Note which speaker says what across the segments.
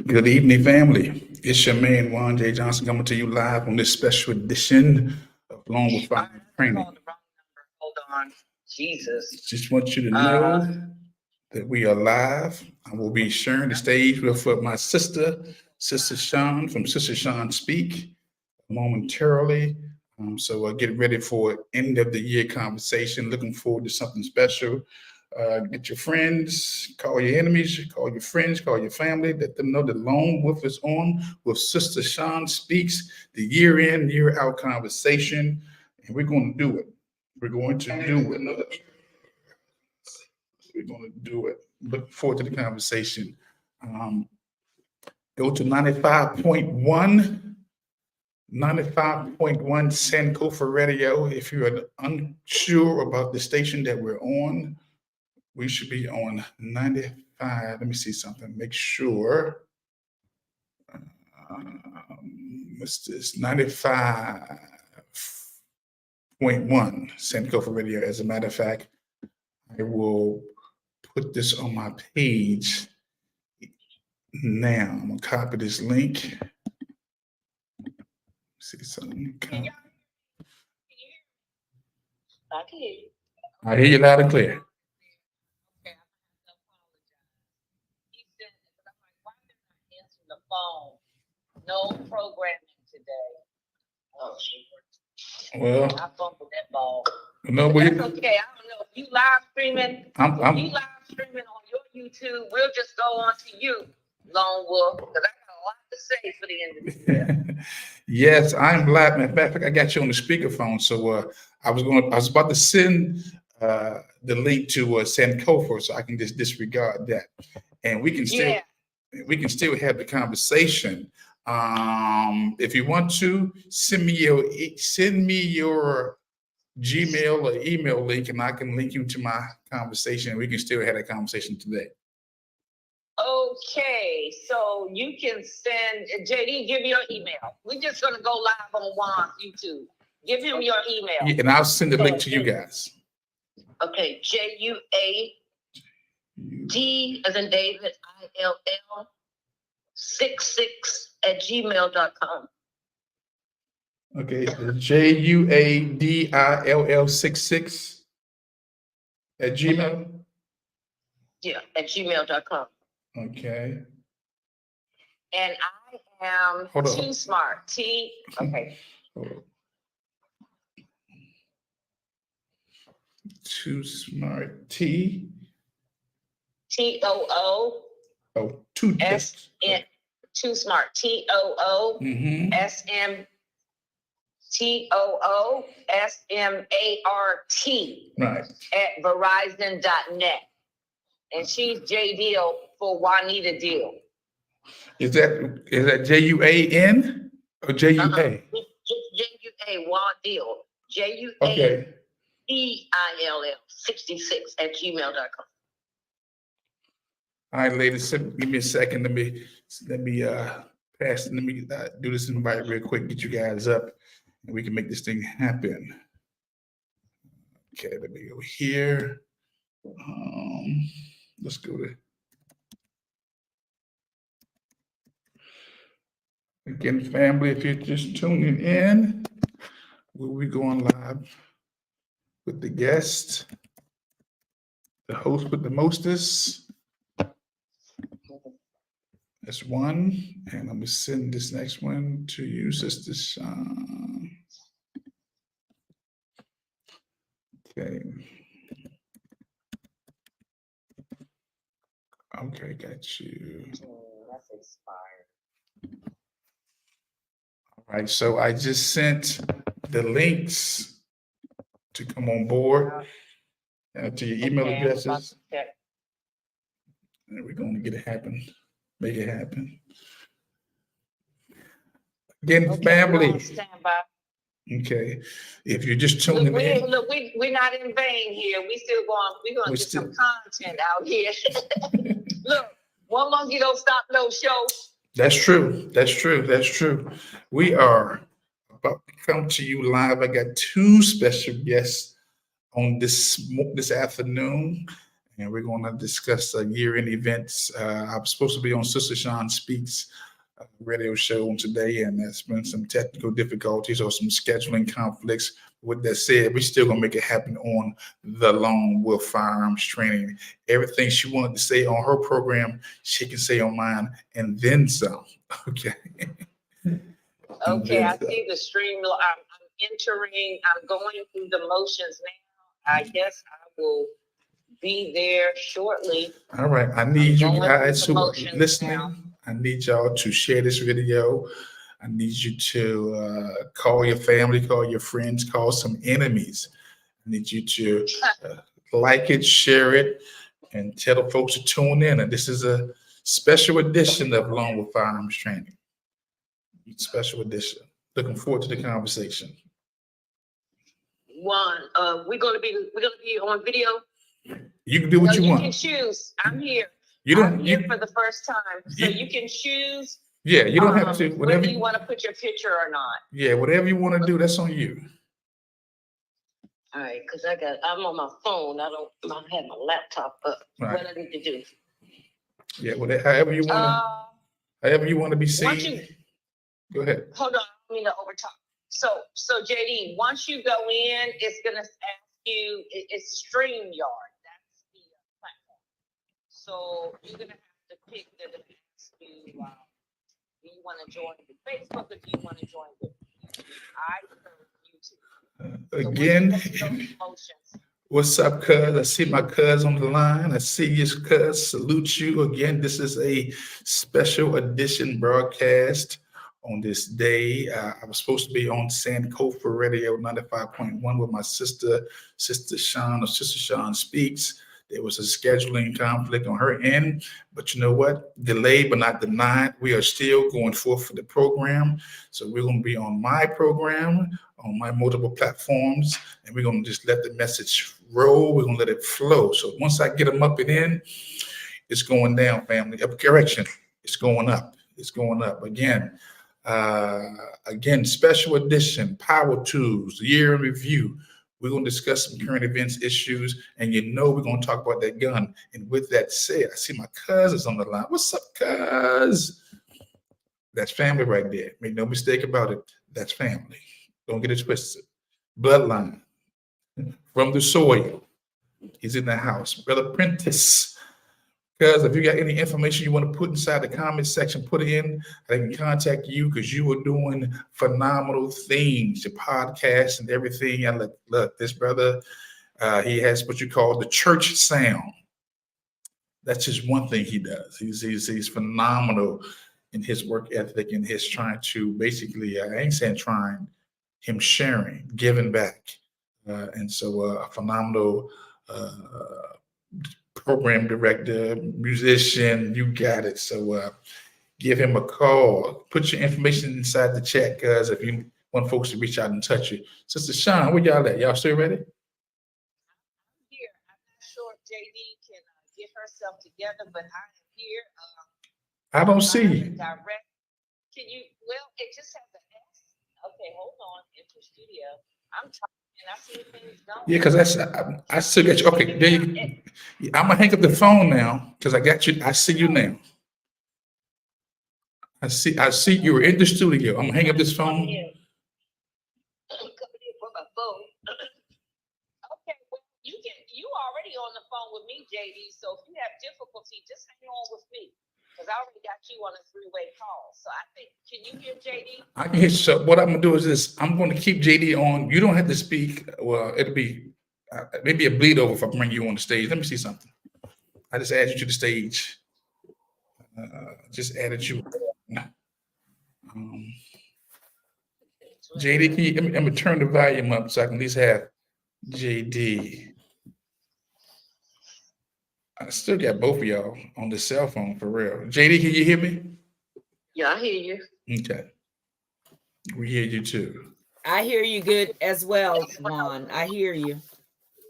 Speaker 1: Good evening, family. It's your man Juan J. Johnson coming to you live on this special edition of Long with Fire Training.
Speaker 2: Called the wrong number. Hold on. Jesus.
Speaker 1: Just want you to know that we are live. I will be sharing the stage with my sister, Sister Sean from Sister Sean Speak momentarily. So get ready for end of the year conversation. Looking forward to something special. Get your friends, call your enemies, call your friends, call your family, let them know that Lone Wolf is on with Sister Sean Speaks, the year in, year out conversation. And we're going to do it. We're going to do it. We're going to do it. Look forward to the conversation. Go to 95.1 Sankofa Radio. If you're unsure about the station that we're on, we should be on 95. Let me see something. Make sure. What's this? 95.1 Sankofa Radio. As a matter of fact, I will put this on my page now. I'm gonna copy this link. See something. I hear you loud and clear.
Speaker 2: No programming today. Oh,
Speaker 1: Well,
Speaker 2: I fumbled that ball.
Speaker 1: no,
Speaker 2: But
Speaker 1: we,
Speaker 2: that's okay. I don't know if you live streaming. If you live streaming on your YouTube, we'll just go on to you, Lone Wolf, because I got a lot to say for the end of the year.
Speaker 1: Yes, I'm live. Matter of fact, I got you on the speakerphone. So I was about to send the link to Sankofa, so I can just disregard that, and we can still have the conversation. If you want to send me your Gmail or email link, and I can link you to my conversation. We can still have that conversation today.
Speaker 2: Okay, so you can send JD. Give me your email. We're just gonna go live on Juan's YouTube. Give him your email.
Speaker 1: Yeah, and I'll send the link to you guys.
Speaker 2: Okay, JUAD as in David ILL 66@gmail.com.
Speaker 1: Okay, JUADILL66 at Gmail.
Speaker 2: Yeah, at gmail.com.
Speaker 1: Okay.
Speaker 2: And I am
Speaker 1: Hold on.
Speaker 2: Too Smart. Okay.
Speaker 1: Too Smart
Speaker 2: TOO.
Speaker 1: Oh, two
Speaker 2: SN. Too Smart. TOO. SM. TOOSMART.
Speaker 1: Right.
Speaker 2: At Verizon.net. And she's J Deal for Juanita Deal.
Speaker 1: Is that JUAN or JUA?
Speaker 2: JUA Juan Deal. JUA
Speaker 1: Okay.
Speaker 2: DILL 66 at gmail.com.
Speaker 1: All right, ladies, give me a second. Let me do this invite real quick, get you guys up, and we can make this thing happen. Okay, let me go here. Let's go to, again, family, if you're just tuning in, we'll be going live with the guest, the host with the mostest. That's one, and I'm gonna send this next one to you, Sister Sean. Okay. Okay, got you.
Speaker 2: That's expired.
Speaker 1: All right, so I just sent the links to come on board to your email addresses. And we're going to get it happen, make it happen. Again, family.
Speaker 2: Stand by.
Speaker 1: Okay, if you're just tuning in.
Speaker 2: Look, we're not in vain here. We still going. We're going to get some content out here. Look, one monkey don't stop no show.
Speaker 1: That's true. That's true. That's true. We are about to come to you live. I got two special guests on this afternoon, and we're going to discuss year-end events. I was supposed to be on Sister Sean Speaks radio show on today, and there's been some technical difficulties or some scheduling conflicts. With that said, we're still gonna make it happen on the Lone Wolf Firearms Training. Everything she wanted to say on her program, she can say on mine, and then some. Okay.
Speaker 2: Okay, I see the stream. I'm entering. I'm going through the motions now. I guess I will be there shortly.
Speaker 1: All right. I need you guys who are listening. Now. I need y'all to share this video. I need you to call your family, call your friends, call some enemies. I need you to like it, share it, and tell the folks to tune in. And this is a special edition of Lone Wolf Firearms Training. Special edition. Looking forward to the conversation.
Speaker 2: We're gonna be on video.
Speaker 1: You can do what you want.
Speaker 2: You can choose. I'm here.
Speaker 1: I'm
Speaker 2: here for the first time, so you can choose.
Speaker 1: Yeah, you don't have to.
Speaker 2: Whether you want to put your picture or not.
Speaker 1: Yeah, whatever you want to do, that's on you.
Speaker 2: All right, because I'm on my phone. I don't have my laptop up. Right. What I need to do.
Speaker 1: Yeah, however you want to be seen. Go ahead.
Speaker 2: Hold on, I mean to overtalk. So JD, once you go in, it's gonna ask you. It's StreamYard. That's the platform. So you're gonna have to pick the do you want to join with Facebook or do you want to join with YouTube?
Speaker 1: Again, what's up, cuz? I see my cuz on the line. I see you, cuz. Salute you again. This is a special edition broadcast on this day. I was supposed to be on Sankofa Radio 95.1 with my sister Sean of Sister Sean Speaks. There was a scheduling conflict on her end, but you know what? Delayed but not denied. We are still going forth for the program. So we're going to be on my program, on my multiple platforms, and we're going to just let the message roll. We're going to let it flow. So once I get them up and in, it's going down, family. Correction, it's going up. It's going up. Again, special edition, Power Tools, year in review. We're going to discuss some current events issues, and we're going to talk about that gun. And with that said, I see my cousins on the line. What's up, cuz? That's family right there. Make no mistake about it. That's family. Don't get it twisted. Bloodline from the soil. He's in the house. Brother Prentice. Cuz, if you got any information you want to put inside the comment section, put it in. I can contact you because you are doing phenomenal things, your podcast and everything. And look, this brother, he has what you call the church sound. That's just one thing he does. He's phenomenal in his work ethic and his trying to basically, I ain't saying trying, him sharing, giving back. And so a phenomenal program director, musician, you got it. So give him a call. Put your information inside the chat, guys, if you want folks to reach out and touch you. Sister Sean, where y'all at? Y'all still ready?
Speaker 2: I'm here. I'm not sure if JD can get herself together, but I'm here.
Speaker 1: I don't see you.
Speaker 2: Direct. Can you? Well, it just has an S. Okay, hold on. Enter studio. I'm trying. I see things going.
Speaker 1: Yeah, because I still got you. Okay, there you, I'm gonna hang up the phone now because I got you. I see you now. I see you were in the studio. I'm gonna hang up this phone.
Speaker 2: I'm coming in for my phone. Okay, well, you already on the phone with me, JD. So if you have difficulty, just hang on with me. Because I already got you on a three-way call. So I think, can you hear JD?
Speaker 1: I can hear. So what I'm going to do is this. I'm going to keep JD on. You don't have to speak. Well, it'll be maybe a bleed over if I bring you on the stage. Let me see something. I just added you to the stage. Just added you. JD, can you, let me turn the volume up so I can at least have JD. I still got both of y'all on the cell phone for real. JD, can you hear me?
Speaker 2: Yeah, I hear you.
Speaker 1: Okay. We hear you too.
Speaker 3: I hear you good as well, Juan. I hear you.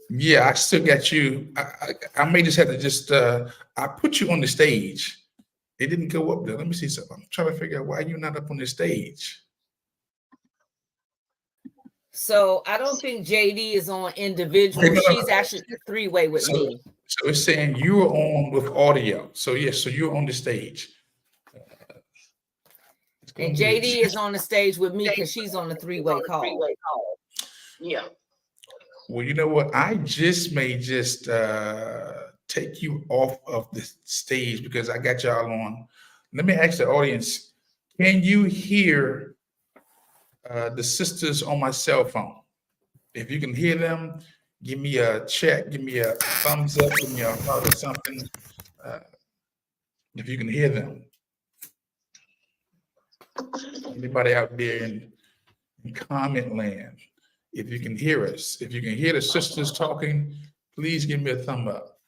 Speaker 1: Yeah, I still got you. I may just have to just, I put you on the stage. It didn't go up there. Let me see something. I'm trying to figure out why you're not up on the stage.
Speaker 3: So I don't think JD is on individual. She's actually three-way with me.
Speaker 1: So it's saying you're on with audio. So yes, so you're on the stage.
Speaker 3: And JD is on the stage with me because she's on the three-way call.
Speaker 2: Yeah.
Speaker 1: Well, you know what? I may just take you off of the stage because I got y'all on. Let me ask the audience, can you hear the sisters on my cell phone? If you can hear them, give me a check, give me a thumbs up, give me a heart or something. If you can hear them. Anybody out there in comment land, if you can hear us, if you can hear the sisters talking, please give me a thumb up.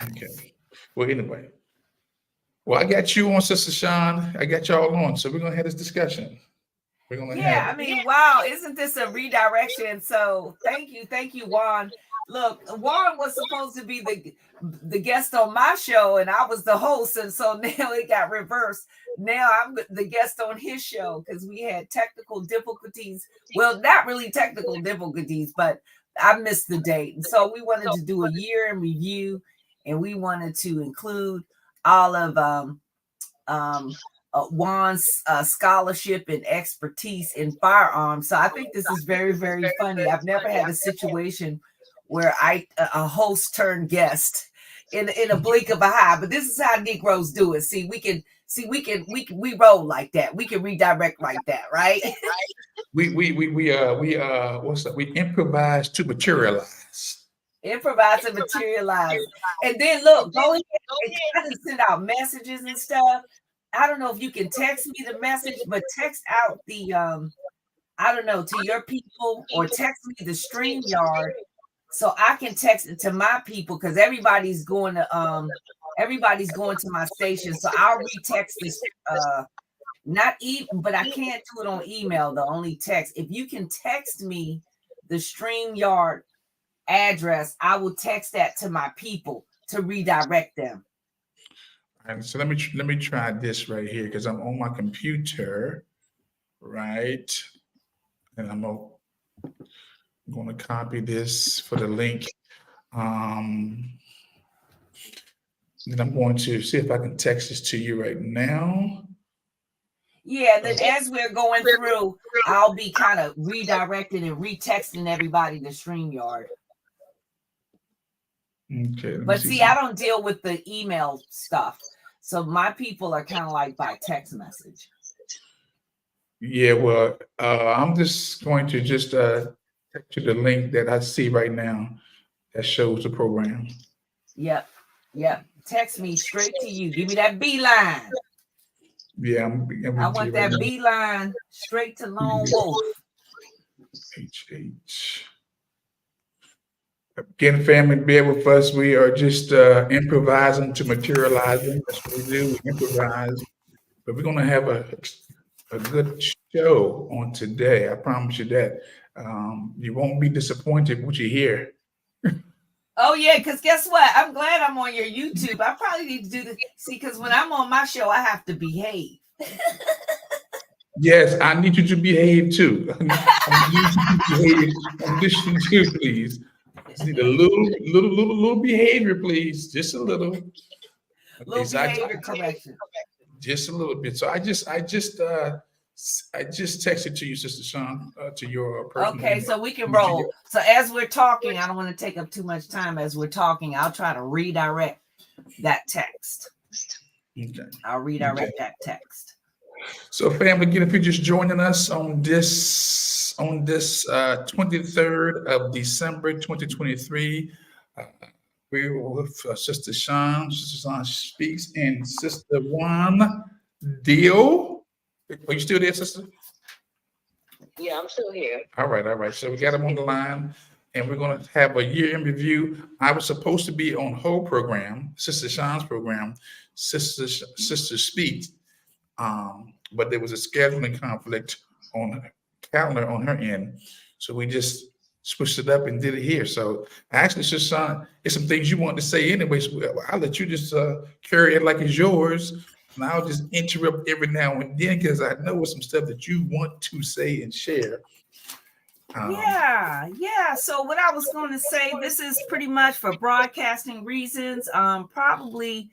Speaker 1: Okay. Well, anyway. Well, I got you on, Sister Sean. I got y'all on, so we're gonna have this discussion. We're gonna
Speaker 4: Yeah,
Speaker 1: have
Speaker 4: I mean, wow, isn't this a redirection? So thank you, Juan. Look, Juan was supposed to be the guest on my show, and I was the host, and so now it got reversed. Now I'm the guest on his show because we had technical difficulties. Well, not really technical difficulties, but I missed the date, and so we wanted to do a year in review, and we wanted to include all of Juan's scholarship and expertise in firearms. So I think this is very, very funny. I've never had a situation where a host turned guest in a blink of an eye. But this is how Negroes do it. We roll like that. We can redirect like that, right?
Speaker 1: we what's that? We improvise to materialize.
Speaker 4: Improvise and materialize. And then look, go ahead and send out messages and stuff. I don't know if you can text me the message, but text out the I don't know, to your people, or text me the StreamYard so I can text it to my people, because everybody's going to my station. So I'll retext this not even, but I can't do it on email though, only text. If you can text me the StreamYard address, I will text that to my people to redirect them.
Speaker 1: And so let me try this right here because I'm on my computer, right? And I'm going to copy this for the link. Then I'm going to see if I can text this to you right now.
Speaker 4: Yeah, then as we're going through, I'll be kind of redirecting and retexting everybody to StreamYard.
Speaker 1: Okay.
Speaker 4: But see, I don't deal with the email stuff. So my people are kind of like by text message.
Speaker 1: Yeah, well, I'm just going to just text you the link that I see right now that shows the program.
Speaker 4: Yep. Text me straight to you. Give me that beeline.
Speaker 1: Yeah,
Speaker 4: I want that beeline straight to Lone Wolf.
Speaker 1: HH. Again, family, bear with us. We are just improvising to materializing. That's what we do. We improvise. But we're going to have a good show on today. I promise you that. You won't be disappointed what you hear.
Speaker 4: Oh, yeah, because guess what? I'm glad I'm on your YouTube. I probably need to do this. See, because when I'm on my show, I have to behave.
Speaker 1: Yes, I need you to behave too. I need you to behave on this one too, please. Just need a little behavior, please. Just a little. Okay,
Speaker 4: Little behavior correction.
Speaker 1: Just a little bit. So I just texted to you, Sister Sean, to your personal
Speaker 4: Okay,
Speaker 1: email.
Speaker 4: so we can roll. So as we're talking, I don't want to take up too much time. As we're talking, I'll try to redirect that text.
Speaker 1: Okay.
Speaker 4: I'll redirect that text.
Speaker 1: So, family, again, if you're just joining us on this 23rd of December 2023, we're with Sister Sean. Sister Sean Speaks, and Sister Juan Dio. Are you still there, Sister?
Speaker 2: Yeah, I'm still here.
Speaker 1: All right. So we got him on the line, and we're going to have a year in review. I was supposed to be on whole program, Sister Sean's program, Sister Speaks. But there was a scheduling conflict on her calendar on her end. So we just switched it up and did it here. So actually, Sister, it's some things you want to say anyway. So I'll let you just carry it like it's yours. And I'll just interrupt every now and then because I know it's some stuff that you want to say and share.
Speaker 4: Yeah. So what I was going to say, this is pretty much for broadcasting reasons. Probably,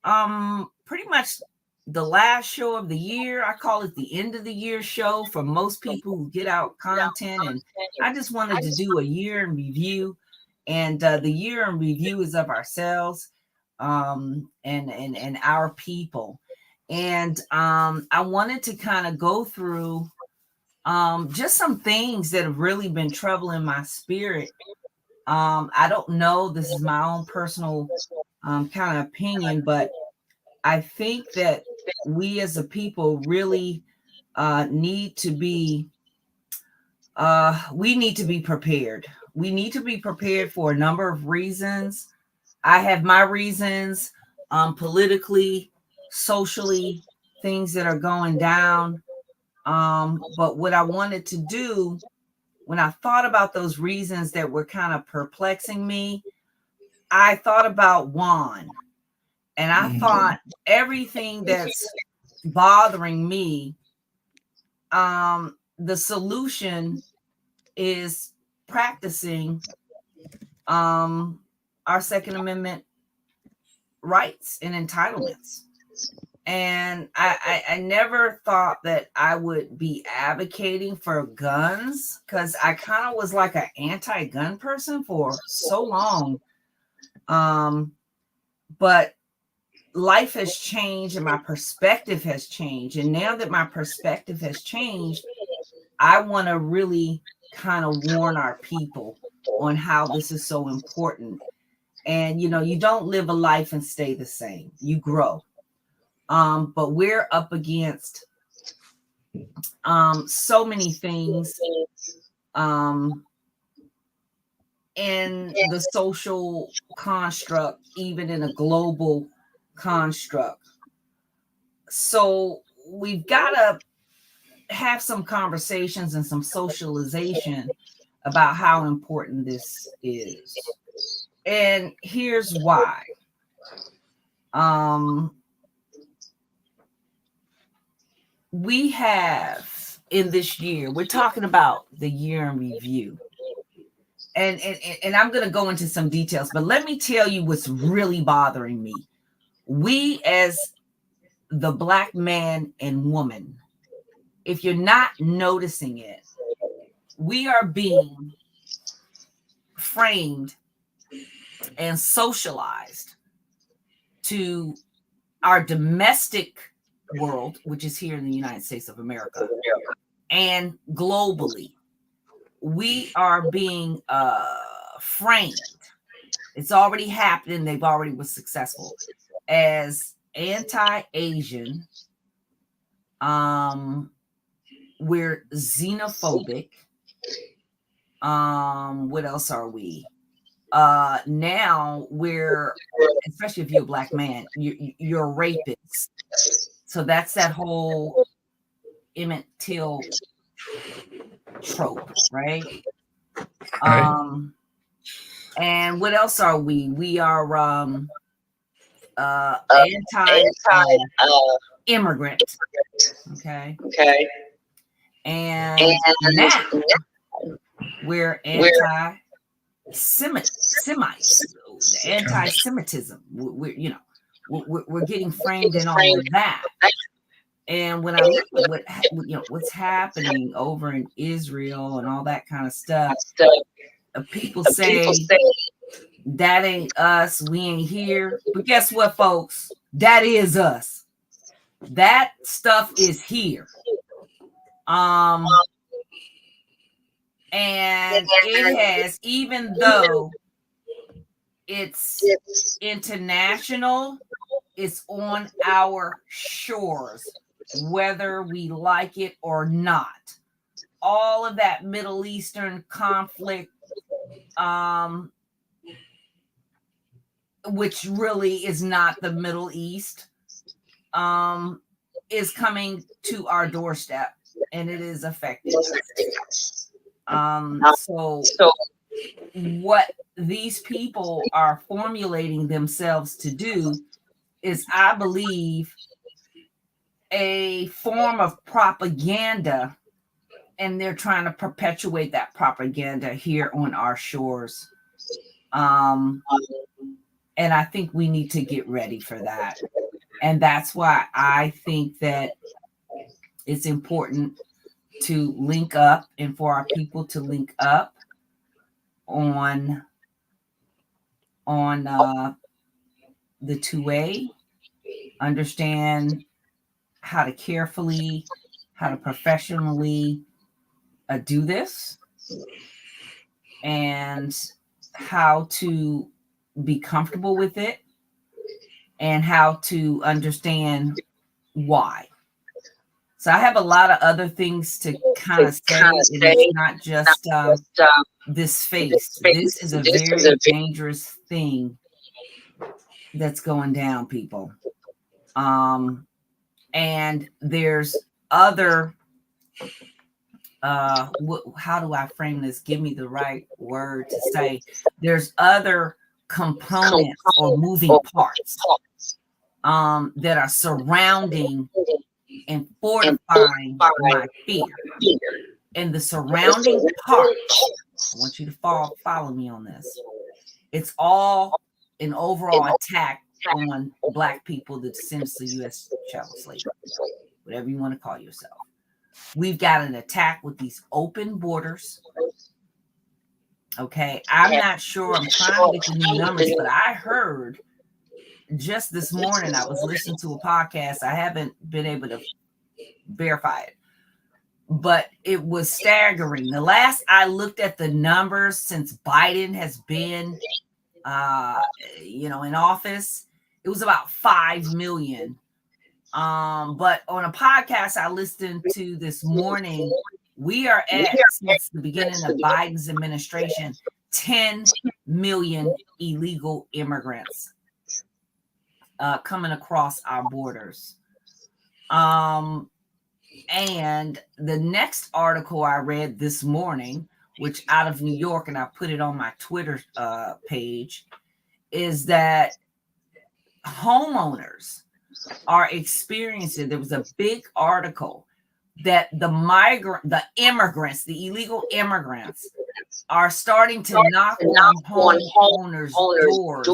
Speaker 4: pretty much the last show of the year. I call it the end of the year show for most people who get out content. And I just wanted to do a year in review, and the year in review is of ourselves, and our people. And I wanted to kind of go through just some things that have really been troubling my spirit. I don't know, this is my own personal kind of opinion, but I think that we as a people really need to be prepared. We need to be prepared for a number of reasons. I have my reasons, politically, socially, things that are going down. But what I wanted to do when I thought about those reasons that were kind of perplexing me, I thought about Juan, and I thought everything that's bothering me, the solution is practicing our Second Amendment rights and entitlements. And I never thought that I would be advocating for guns, because I kind of was like an anti-gun person for so long. But life has changed and my perspective has changed. And now that my perspective has changed, I want to really kind of warn our people on how this is so important. And, you don't live a life and stay the same. You grow. But we're up against so many things in the social construct, even in a global construct. So we've got to have some conversations and some socialization about how important this is. And here's why. We have in this year, we're talking about the year in review. And I'm going to go into some details, but let me tell you what's really bothering me. We as the Black man and woman, if you're not noticing it, we are being framed and socialized to our domestic world, which is here in the United States of America, and globally. We are being framed. It's already happening. They've already was successful as anti-Asian. We're xenophobic. What else are we? Now we're, especially if you're a Black man, you're a rapist. So that's that whole Emmett Till trope, right? And what else are we? We are anti-immigrant. Okay. And now we're anti-Semites, anti-Semitism. We're getting framed in all of that. And when I look at what's happening over in Israel and all that kind of stuff, people say that ain't us, we ain't here. But guess what, folks? That is us. That stuff is here. And it has, even though it's international, it's on our shores, whether we like it or not. All of that Middle Eastern conflict, which really is not the Middle East, is coming to our doorstep, and it is affecting us. So what these people are formulating themselves to do is, I believe, a form of propaganda and they're trying to perpetuate that propaganda here on our shores. And I think we need to get ready for that. And that's why I think that it's important to link up and for our people to link up on the 2A, understand how to carefully, how to professionally do this, and how to be comfortable with it, and how to understand why. So I have a lot of other things to kind of say. It's not just this face. This is a very dangerous thing that's going down, people. And there's other, how do I frame this? Give me the right word to say. There's other components or moving parts that are surrounding and fortifying my fear. And the surrounding part, I want you to follow me on this. It's all an overall attack on Black people, the descendants of U.S. chattel slavery, whatever you want to call yourself. We've got an attack with these open borders. Okay, I'm not sure. I'm trying to get the new numbers, but I heard just this morning, I was listening to a podcast. I haven't been able to verify it, but it was staggering. The last I looked at the numbers since Biden has been, in office, it was about 5 million. But on a podcast I listened to this morning, we are at, since the beginning of Biden's administration, 10 million illegal immigrants coming across our borders. And the next article I read this morning, which out of New York, and I put it on my Twitter page, is that homeowners are experiencing, there was a big article that the illegal immigrants are starting to knock on homeowners' doors,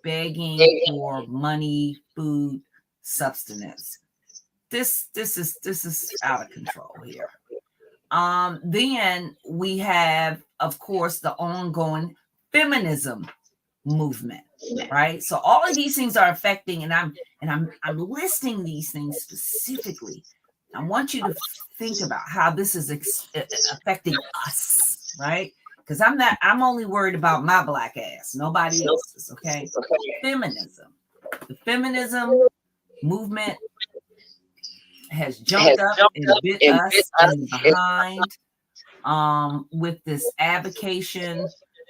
Speaker 4: begging for money, food, sustenance. This is out of control here. Then we have, of course, the ongoing feminism movement, right? So all of these things are affecting, and I'm listing these things specifically. I want you to think about how this is affecting us, right? Because I'm only worried about my Black ass, nobody else's. Okay. Feminism, the feminism movement has jumped up and bit us in behind with this advocation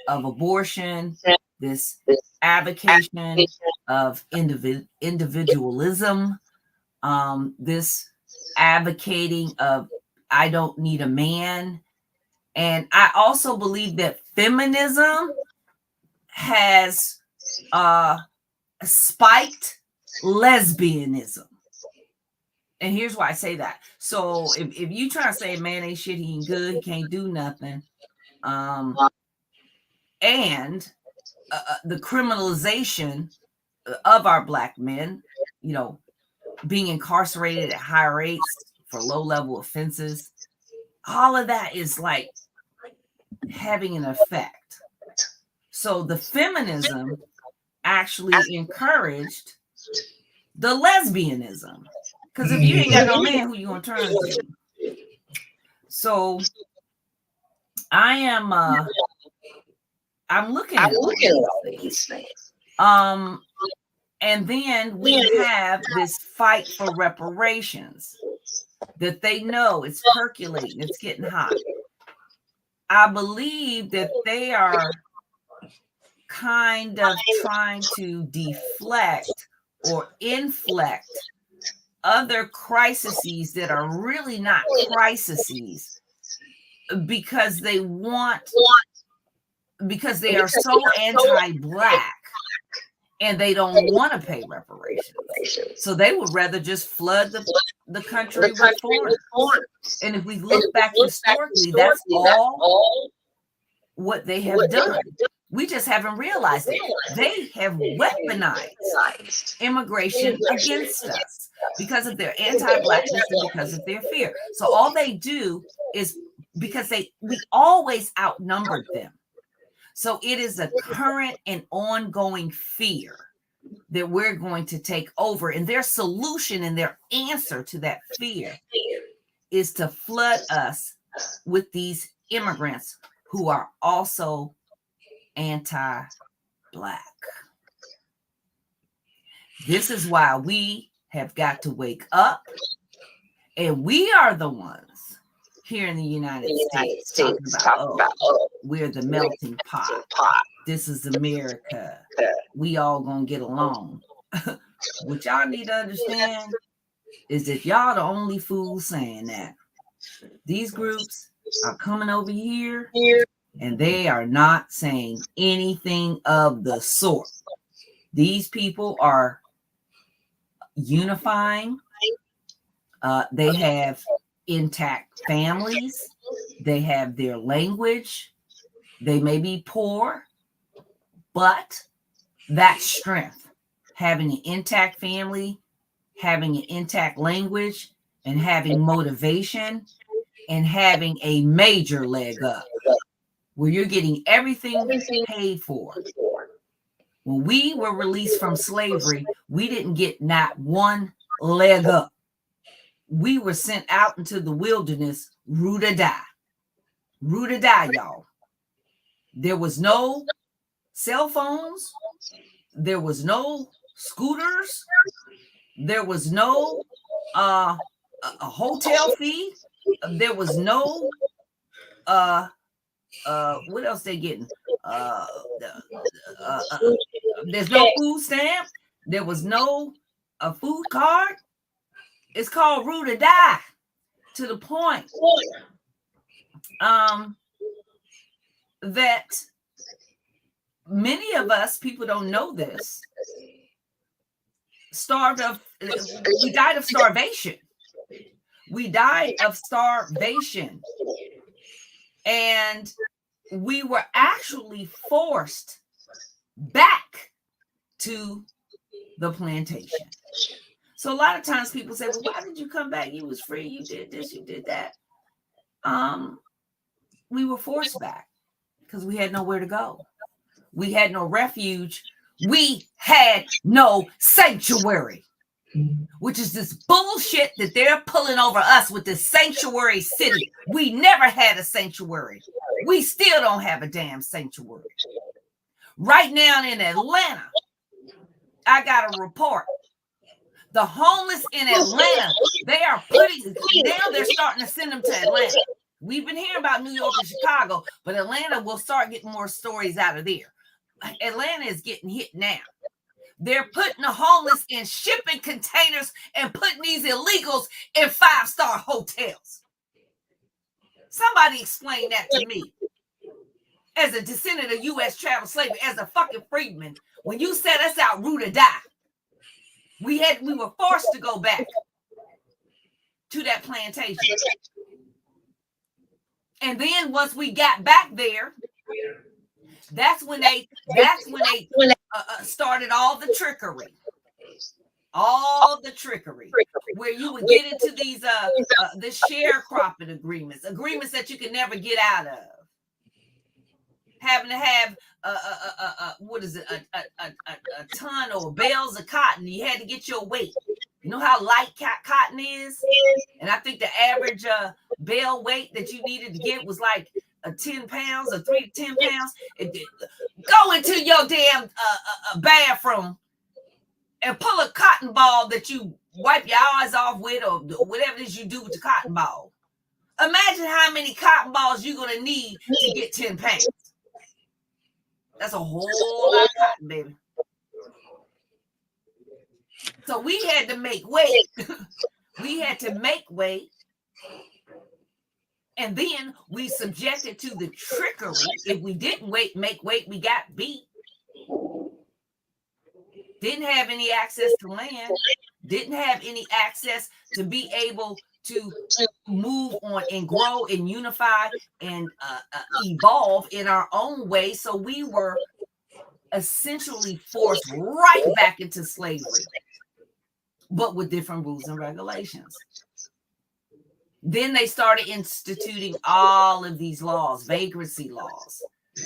Speaker 4: of abortion, this advocation of individualism, this advocating of I don't need a man. And I also believe that feminism has spiked lesbianism. And here's why I say that. So if you try to say a man ain't shit, he ain't good, he can't do nothing, and the criminalization of our Black men, being incarcerated at high rates for low-level offenses, all of that is like having an effect. So the feminism actually encouraged the lesbianism. Because if you ain't got no man, who you gonna turn to? So I'm looking at these things. And then we have this fight for reparations that they know it's percolating, it's getting hot. I believe that they are kind of trying to deflect or inflect other crises that are really not crises because they are so anti-Black and they don't want to pay reparations. So they would rather just flood the country with foreigners. And if we look back historically, that's all what they have done. We just haven't realized it. They have weaponized immigration against us because of their anti-blackness and because of their fear. So all they do is because we always outnumbered them. So it is a current and ongoing fear that we're going to take over. And their solution and their answer to that fear is to flood us with these immigrants who are also anti-Black. This is why we have got to wake up, and we are the ones here in the United States talking about, we're the melting pot. This is America. We all gonna get along. What y'all need to understand is that y'all the only fools saying that. These groups are coming over here and they are not saying anything of the sort. These people are unifying. They have intact families. They have their language. They may be poor, but that strength, having an intact family, having an intact language, and having motivation, and having a major leg up, where you're getting everything paid for. When we were released from slavery, we didn't get not one leg up. We were sent out into the wilderness, root or die. Root or die, y'all. There was no cell phones. There was no scooters. There was no a hotel fee. There was no what else they getting? There's no food stamp. There was no food card. It's called root or die, to the point that many of us, people don't know this, we died of starvation. We died of starvation. And we were actually forced back to the plantation. So a lot of times people say, well, why did you come back? You was free. You did this, you did that. We were forced back because we had nowhere to go. We had no refuge. We had no sanctuary, which is this bullshit that they're pulling over us with this sanctuary city. We never had a sanctuary. We still don't have a damn sanctuary. Right now in Atlanta, I got a report. The homeless in Atlanta, they're starting to send them to Atlanta. We've been hearing about New York and Chicago, but Atlanta will start getting more stories out of there. Atlanta is getting hit now. They're putting the homeless in shipping containers and putting these illegals in 5-star hotels. Somebody explain that to me. As a descendant of U.S. chattel slavery, as a fucking freedman, when you set us out root or die, we were forced to go back to that plantation. And then once we got back there, that's when they started all the trickery. All the trickery, where you would get into these the sharecropping agreements that you can never get out of. Having to have a ton or bales of cotton. You had to get your weight. You know how light cotton is? And I think the average bale weight that you needed to get was like 10 pounds or 3 to 10 pounds. Go into your damn bathroom and pull a cotton ball that you wipe your eyes off with, or whatever it is you do with the cotton ball. Imagine how many cotton balls you're going to need to get 10 pounds. That's a whole lot of cotton, baby. So we had to make weight. We had to make weight. And then we subjected to the trickery. If we didn't make weight, we got beat. didn't have any access to land, didn't have any access to be able to move on and grow and unify and evolve in our own way. So we were essentially forced right back into slavery, but with different rules and regulations. Then they started instituting all of these laws, vagrancy laws.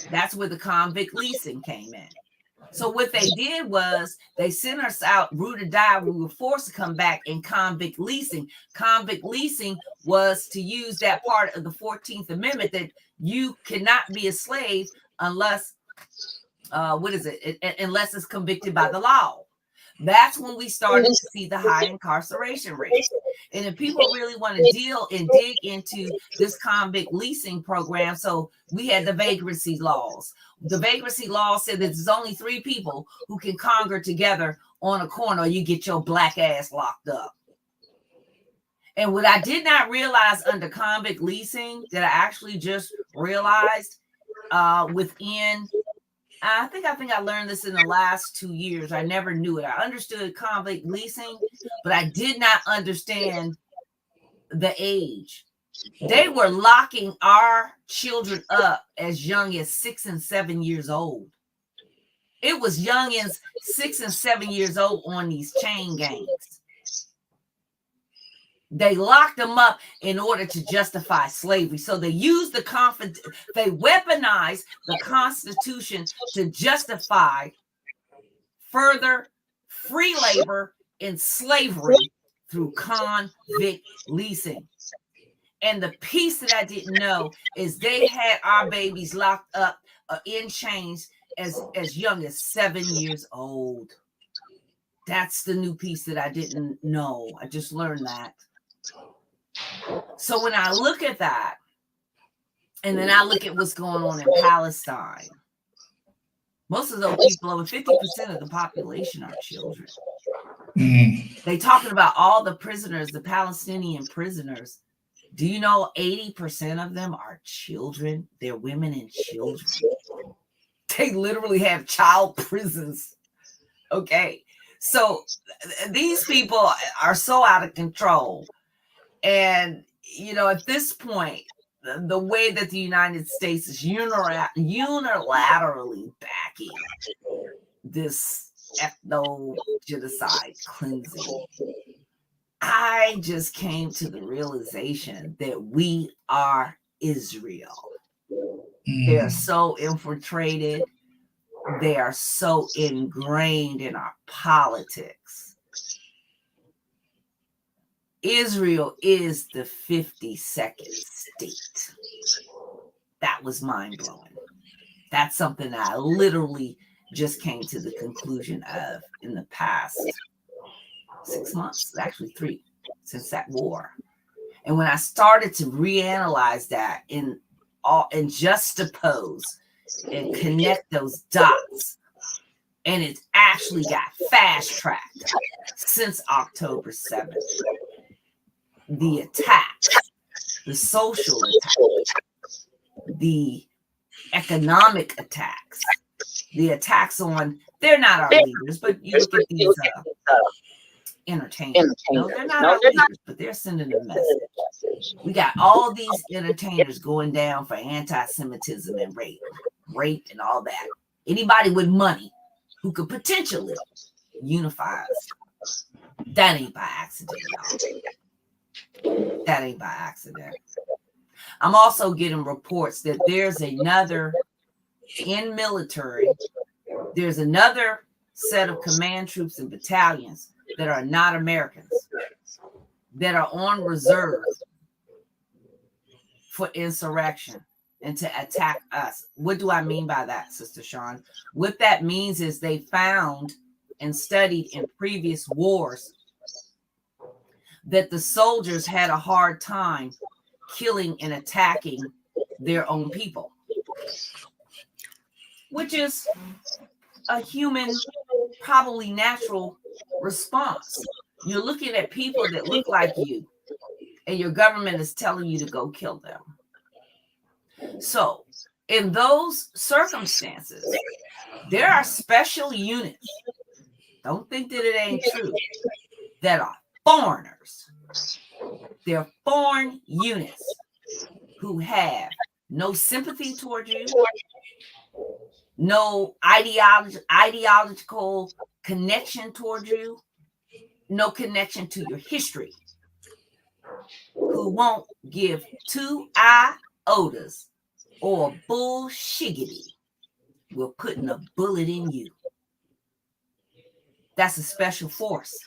Speaker 4: That's where the convict leasing came in. So what they did was they sent us out, root or die. We were forced to come back in convict leasing. Convict leasing was to use that part of the 14th Amendment that you cannot be a slave unless, unless it's convicted by the law. That's when we started to see the high incarceration rate. And if people really want to deal and dig into this convict leasing program, so we had the vagrancy laws. The vagrancy law said that there's only 3 people who can conquer together on a corner, or you get your black ass locked up. And what I did not realize under convict leasing, that I actually just realized within, I think I learned this in the last 2 years. I never knew it. I understood convict leasing, but I did not understand the age. They were locking our children up as young as 6 and 7 years old. It was youngins 6 and 7 years old on these chain gangs. They locked them up in order to justify slavery. So they used they weaponized the Constitution to justify further free labor in slavery through convict leasing. And the piece that I didn't know is they had our babies locked up in chains as young as 7 years old. That's the new piece that I didn't know. I just learned that. So when I look at that, and then I look at what's going on in Palestine, most of those people, over 50% of the population, are children. They talking about all the prisoners, the Palestinian prisoners. Do you know 80% of them are children? They're women and children. They literally have child prisons. Okay. So these people are so out of control. And, you know, at this point, the way that the United States is unilaterally backing this ethno-genocide cleansing, I just came to the realization that we are Israel. They are so infiltrated. They are so ingrained in our politics. Israel is the 52nd state. That was mind-blowing. That's something that I literally just came to the conclusion of in the past 6 months, actually 3, since that war. And when I started to reanalyze that and juxtapose and connect those dots, and it's actually got fast-tracked since October 7th. The attacks, the social attacks, the economic attacks, the attacks on, they're not our leaders, but you look at these entertainers. No, they're not our leaders, but they're sending a message. We got all these entertainers going down for anti-Semitism and rape and all that. Anybody with money who could potentially unify us. That ain't by accident, y'all. That ain't by accident. I'm also getting reports that there's another in military, there's another set of command troops and battalions that are not Americans that are on reserve for insurrection and to attack us. What do I mean by that, Sister Sean? What that means is they found and studied in previous wars that the soldiers had a hard time killing and attacking their own people, which is a human, probably natural response. You're looking at people that look like you, and your government is telling you to go kill them. So in those circumstances, there are special units don't think that it ain't true, that are foreigners. They're foreign units who have no sympathy toward you, no ideological connection toward you, no connection to your history, who won't give 2 iotas or bullshiggity with putting a bullet in you. That's a special force.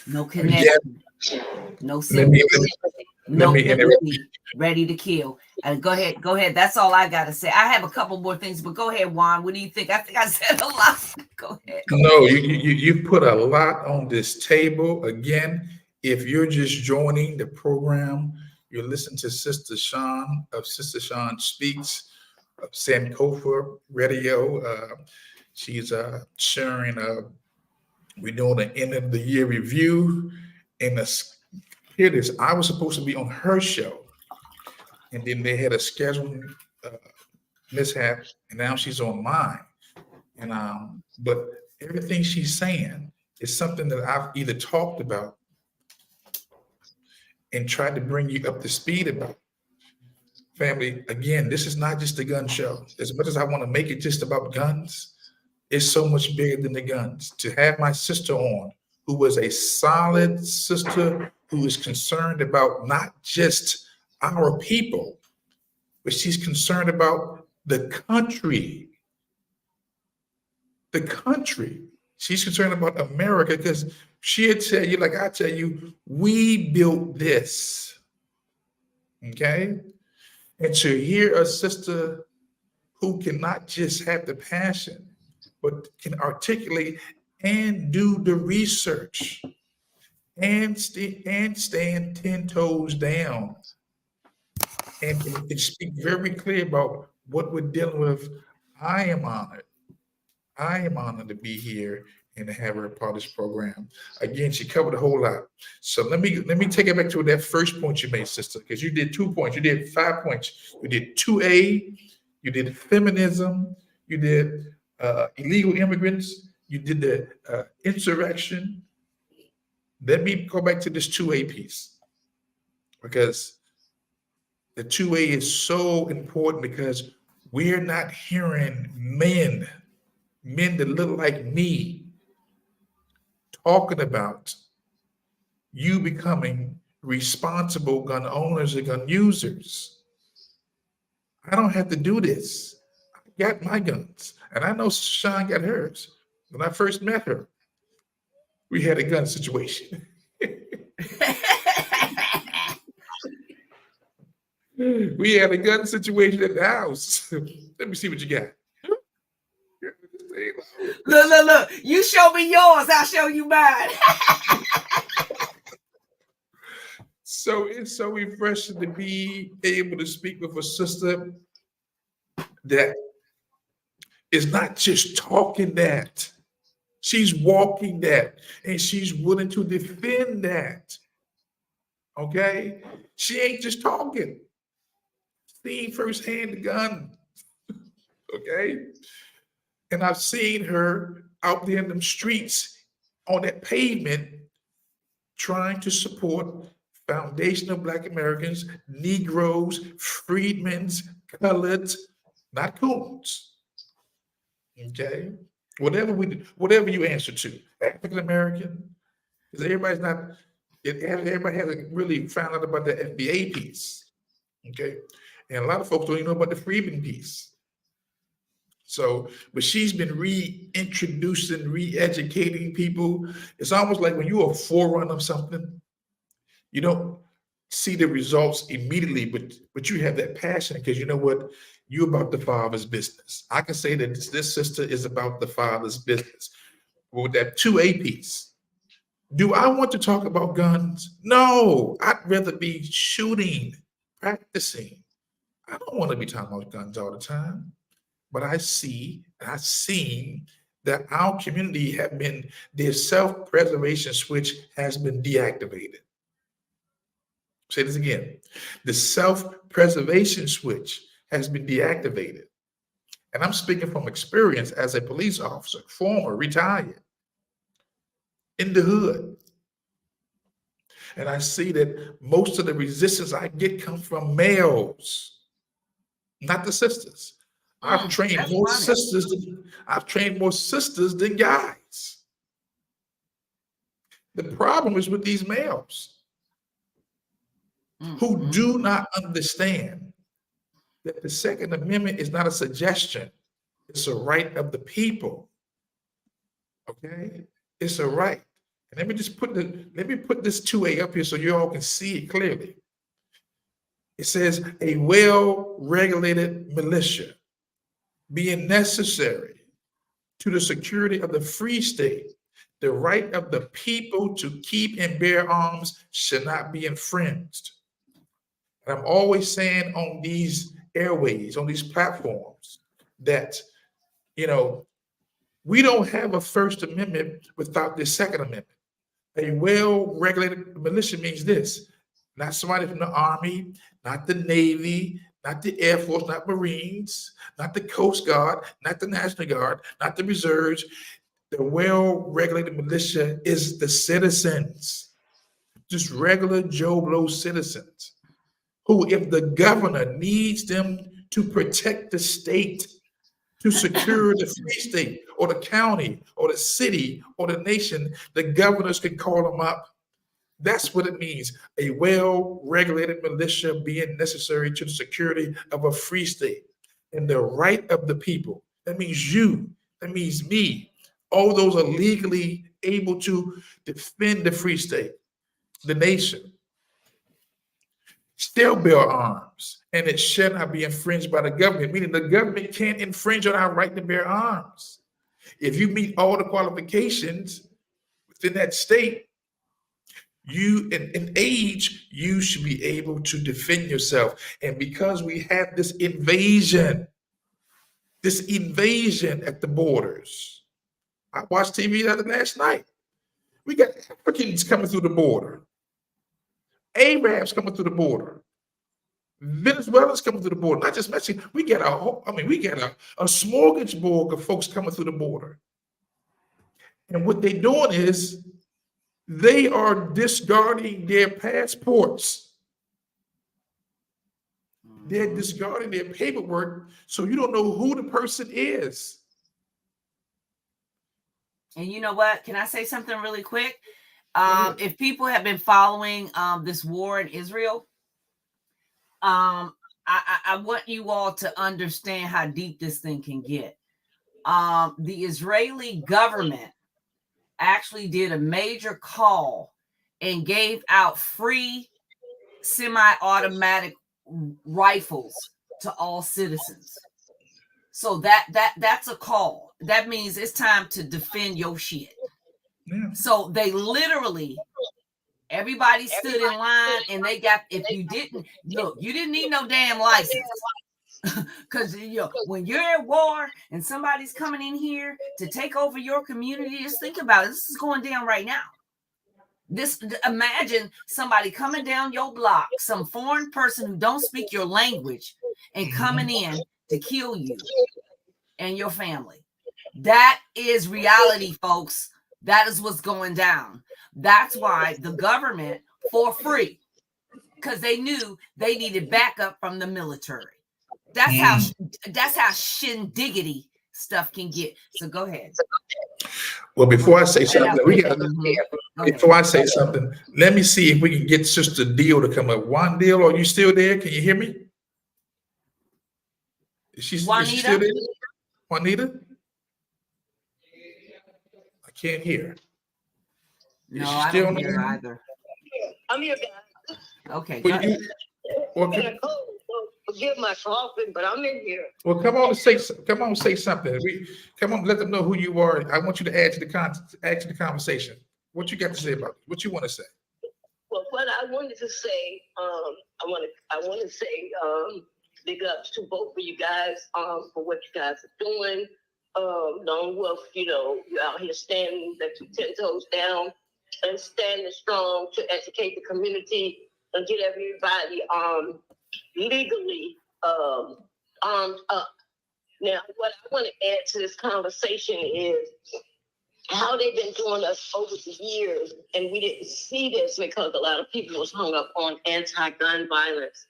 Speaker 4: No connection, no sympathy, no empathy, ready to kill. And go ahead. That's all I gotta say. I have a couple more things, but go ahead, Juan. What do you think? I think I said a lot. Go ahead.
Speaker 1: No, you put a lot on this table. Again, if you're just joining the program, you're listening to Sister Sean of Sister Sean Speaks of Sankofa Radio. She's sharing. We're doing an end of the year review, and here it is. I was supposed to be on her show, and then they had a scheduling mishap, and now she's on mine. And but everything she's saying is something that I've either talked about and tried to bring you up to speed about. Family, again, this is not just a gun show. As much as I want to make it just about guns, it's so much bigger than the guns. To have my sister on, who was a solid sister, who is concerned about not just our people, but she's concerned about the country. The country. She's concerned about America, because she'll tell you, like I tell you, we built this. Okay? And to hear a sister who cannot just have the passion, but can articulate and do the research and stand 10 toes down and speak very clear about what we're dealing with, I am honored. I am honored to be here and to have her a part of this program. Again, she covered a whole lot. So let me take it back to that first point you made, sister, because you did 2 points. You did 5 points. You did 2A. You did feminism. You did illegal immigrants. You did the insurrection. Let me go back to this 2A piece, because the 2A is so important, because we're not hearing men that look like me talking about you becoming responsible gun owners and gun users. I don't have to do this. I got my guns, and I know Sean got hers. When I first met her, we had a gun situation. We had a gun situation at the house. Let me see what you got.
Speaker 4: Look. You show me yours, I'll show you mine.
Speaker 1: So it's so refreshing to be able to speak with a sister that is not just talking that. She's walking that, and she's willing to defend that. Okay? She ain't just talking. Seen firsthand the gun. Okay? And I've seen her out there in them streets on that pavement trying to support foundational Black Americans, Negroes, freedmen's, coloreds, not coons. Okay? Whatever you answer to, African American, because everybody hasn't really found out about the FBA piece. Okay? And a lot of folks don't even know about the freedmen piece. So, but she's been reintroducing, re-educating people. It's almost like when you're a forerunner of something, you don't see the results immediately, but you have that passion, because you know what? You're about the Father's business. I can say that this sister is about the Father's business. With that 2A piece, do I want to talk about guns? No, I'd rather be shooting, practicing. I don't want to be talking about guns all the time. But I've seen that our community their self-preservation switch has been deactivated. Say this again. The self-preservation switch has been deactivated. And I'm speaking from experience as a police officer, former, retired, in the hood. And I see that most of the resistance I get comes from males, not the sisters. I've trained
Speaker 4: that's
Speaker 1: more
Speaker 4: funny.
Speaker 1: sisters than guys. The problem is with these males who do not understand that the Second Amendment is not a suggestion. It's a right of the people. Okay? It's a right. And let me put this 2A up here so you all can see it clearly. It says a well-regulated militia being necessary to the security of the free state, the right of the people to keep and bear arms should not be infringed. And I'm always saying on these airways, on these platforms, that, we don't have a First Amendment without the Second Amendment. A well-regulated militia means this: not somebody from the Army, not the Navy, not the Air Force, not Marines, not the Coast Guard, not the National Guard, not the Reserves. The well-regulated militia is the citizens, just regular Joe Blow citizens, who, if the governor needs them to protect the state, to secure the free state or the county or the city or the nation, the governors can call them up. That's what it means. A well-regulated militia being necessary to the security of a free state and the right of the people. That means you. That means me. All those are legally able to defend the free state, the nation. Still bear arms, and it shall not be infringed by the government, meaning the government can't infringe on our right to bear arms. If you meet all the qualifications within that state, you in age, you should be able to defend yourself. And because we have this invasion at the borders, I watched TV the other last night. We got Africans coming through the border, Arabs coming through the border, Venezuelans coming through the border, not just Mexico. We got a smorgasbord of folks coming through the border. And what they're doing is they are discarding their passports. They're discarding their paperwork, so you don't know who the person is.
Speaker 4: And you know what? Can I say something really quick? If people have been following this war in Israel, I want you all to understand how deep this thing can get. The Israeli government actually did a major call and gave out free semi-automatic rifles to all citizens. So that's a call. That means it's time to defend your shit.
Speaker 1: Yeah.
Speaker 4: So they literally, everybody stood in line, and they got, if you didn't need no damn license. Because when you're at war and somebody's coming in here to take over your community, just think about it. This is going down right now. Imagine somebody coming down your block, some foreign person who don't speak your language, and coming in to kill you and your family. That is reality, folks. That is what's going down. That's why the government, for free, because they knew they needed backup from the military. That's how shindiggity stuff can get. So go ahead.
Speaker 1: Well, before I say something, let me see if we can get Sister Deal to come up. Deal, are you still there? Can you hear me? Is she still there? Juanita? I can't hear.
Speaker 4: No, I don't hear either.
Speaker 2: I'm here, guys.
Speaker 4: Okay,
Speaker 2: I got a cold, so forgive my coughing, but I'm in here.
Speaker 1: Well, come on, say something. Come on, let them know who you are. I want you to add to the conversation. What you got to say about it? What you want to say?
Speaker 2: Well, what I wanted to say, I want to say big ups to both of you guys for what you guys are doing. Lone Wolf, you're out here standing that 10 toes down and standing strong to educate the community and get everybody legally armed up.
Speaker 5: Now, what I want to add to this conversation is how they've been doing us over the years, and we didn't see this because a lot of people was hung up on anti-gun violence.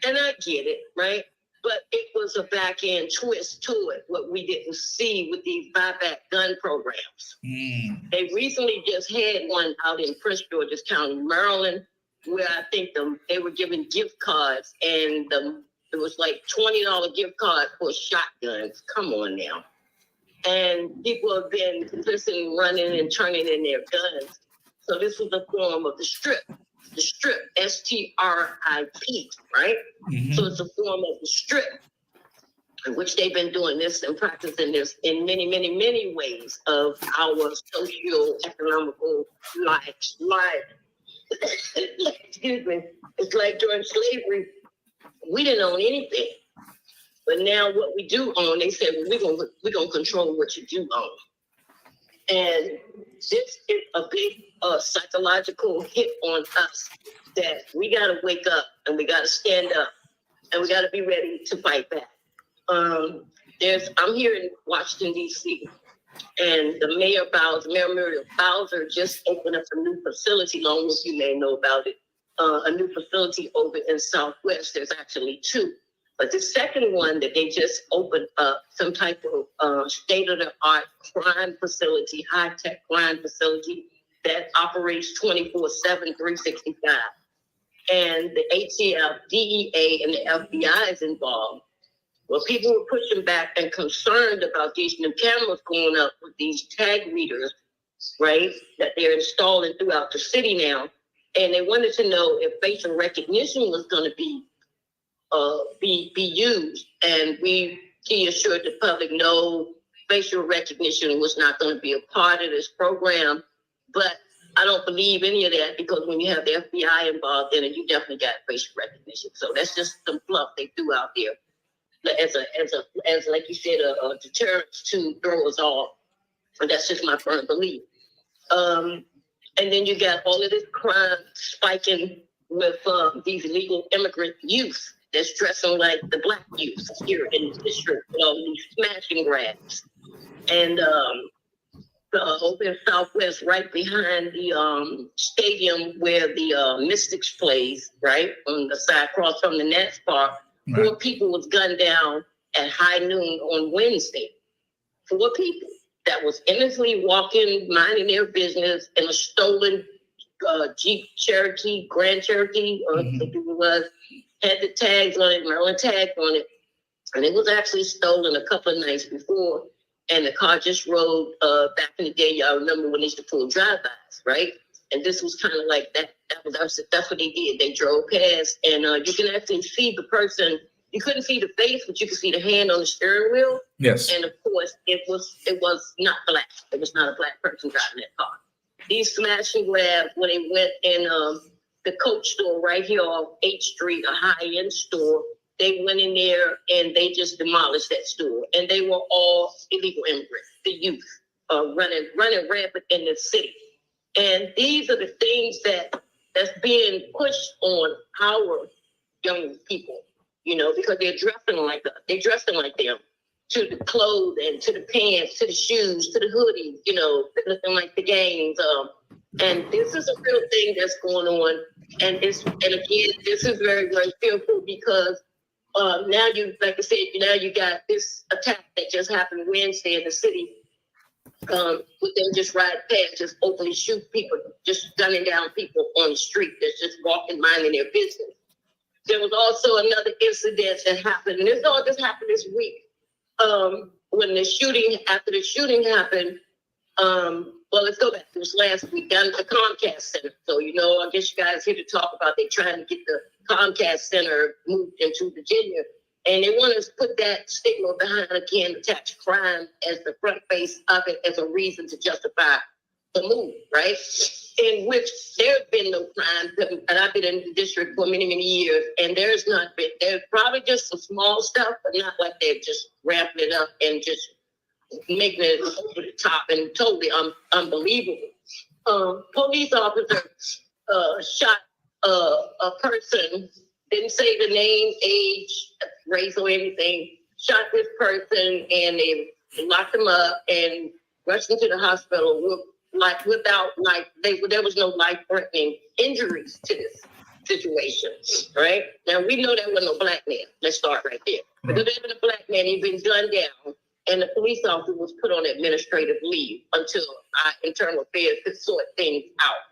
Speaker 5: And I get it, right? But it was a back end twist to it, what we didn't see with these buyback gun programs. They recently just had one out in Prince George's County, Maryland, where I think they were giving gift cards, and it was like $20 gift card for shotguns. Come on now. And people have been complicit running and turning in their guns. So this was a form of the strip, STRIP, right? So it's a form of the strip, in which they've been doing this and practicing this in many, many, many ways of our socio-economical lives. Excuse me. It's like during slavery, we didn't own anything. But now what we do own, they said, well, we're gonna control what you do own. And this is a big psychological hit on us that we gotta wake up and we gotta stand up and we gotta be ready to fight back. I'm here in Washington, D.C., and the Mayor Muriel Bowser just opened up a new facility, long as you may know about it, a new facility over in Southwest. There's actually two. But the second one that they just opened up, some type of state-of-the-art crime facility, high-tech crime facility that operates 24/7, 365. And the ATF, DEA, and the FBI is involved. Well, people were pushing back and concerned about these new cameras going up with these tag readers, right, that they're installing throughout the city now. And they wanted to know if facial recognition was going to be used, and we assured the public no, facial recognition was not going to be a part of this program. But I don't believe any of that, because when you have the FBI involved in it, you definitely got facial recognition. So that's just some fluff they threw out there as like you said, a deterrent to throw us off. And that's just my firm belief. And then you got all of this crime spiking with these illegal immigrant youth that's dressing like the Black youth here in the district, with all these smashing grabs. And over in Southwest, right behind the stadium where the Mystics plays, right, on the side across from the Nats Park, right. 4 people was gunned down at high noon on Wednesday. 4 people that was innocently walking, minding their business in a stolen Jeep Cherokee, Grand Cherokee, or I think it was, had the tags on it, Maryland tags on it. And it was actually stolen a couple of nights before. And the car just rode, back in the day, y'all remember when they used to pull drive-bys, right? And this was kind of like that. That's what they did. They drove past, and you can actually see the person. You couldn't see the face, but you could see the hand on the steering wheel.
Speaker 1: Yes.
Speaker 5: And of course, it was not Black. It was not a Black person driving that car. These smash and grabs, when they went in the Coach store right here off H Street, a high-end store, they went in there and they just demolished that store. And they were all illegal immigrants, the youth, running rampant in the city. And these are the things that's being pushed on our young people, you know, because they're dressing like us. They're dressing like them, to the clothes and to the pants, to the shoes, to the hoodies, you know, looking like the gangs. And this is a real thing that's going on. And again, this is very, very fearful, because now you, like I said, now you got this attack that just happened Wednesday in the city. With them just riding past, just openly shoot people, just gunning down people on the street that's just walking, minding their business. There was also another incident that happened, and this all just happened this week. When after the shooting happened, well, let's go back. It was last week down at the Comcast Center. So, you know, I guess you guys here to talk about they trying to get the Comcast Center moved into Virginia. And they want to put that stigma behind, again, attach crime as the front face of it as a reason to justify the move, right? In which there's been no crime, and I've been in the district for many, many years, and there's probably just some small stuff, but not like they're just ramping it up and just making it over the top and totally unbelievable. Police officer shot a person, didn't say the name, age, race, or anything, shot this person and they locked him up and rushed him to the hospital there was no life-threatening injuries to this situation, right? Now we know there was no black man. Let's start right there. Because there was a black man, he'd been gunned down, and the police officer was put on administrative leave until our internal affairs could sort things out.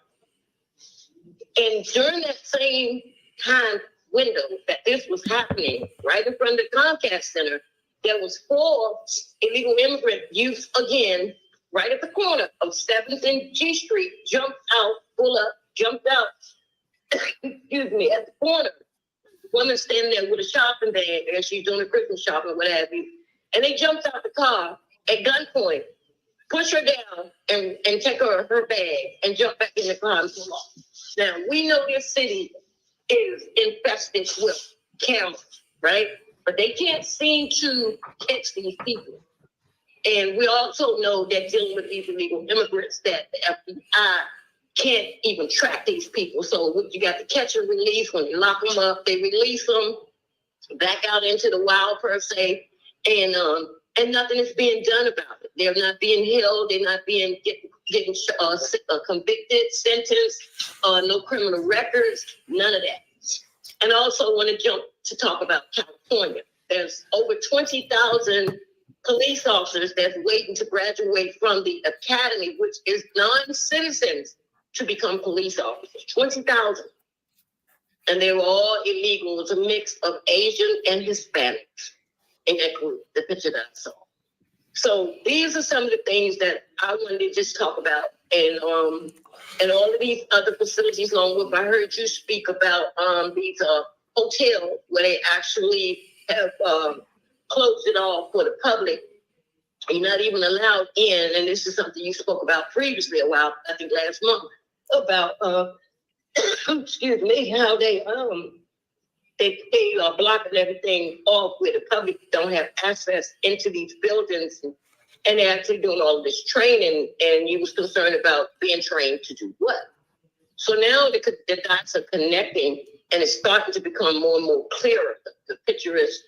Speaker 5: And during that same time window that this was happening, right in front of the Comcast Center, there was 4 illegal immigrant youth again, right at the corner of 7th and G Street, jumped out, excuse me, at the corner. The woman standing there with a shopping bag, and she's doing a Christmas shopping, what have you. And they jumped out the car at gunpoint, push her down, and take her bag, and jump back in the car and pull off. Now, we know this city is infested with cameras, right? But they can't seem to catch these people. And we also know that dealing with these illegal immigrants, that the FBI can't even track these people. So you got to catch and release. When you lock them up, they release them back out into the wild, per se, and nothing is being done about it. They're not being held. They're not being getting convicted, sentenced, no criminal records, none of that. And I also want to jump to talk about California. There's over 20,000 police officers that's waiting to graduate from the academy, which is non-citizens, to become police officers. 20,000. And they were all illegal. It was a mix of Asian and Hispanics in that group, the picture that I saw. So these are some of the things that I wanted to just talk about. And all of these other facilities, Longwood, I heard you speak about these hotels where they actually have closed it off for the public. You're not even allowed in, and this is something you spoke about previously a while, I think last month, about excuse me, how they are blocking everything off where the public don't have access into these buildings, and they're actually doing all of this training, and you was concerned about being trained to do what? So now the dots are connecting, and it's starting to become more and more clearer. The picture is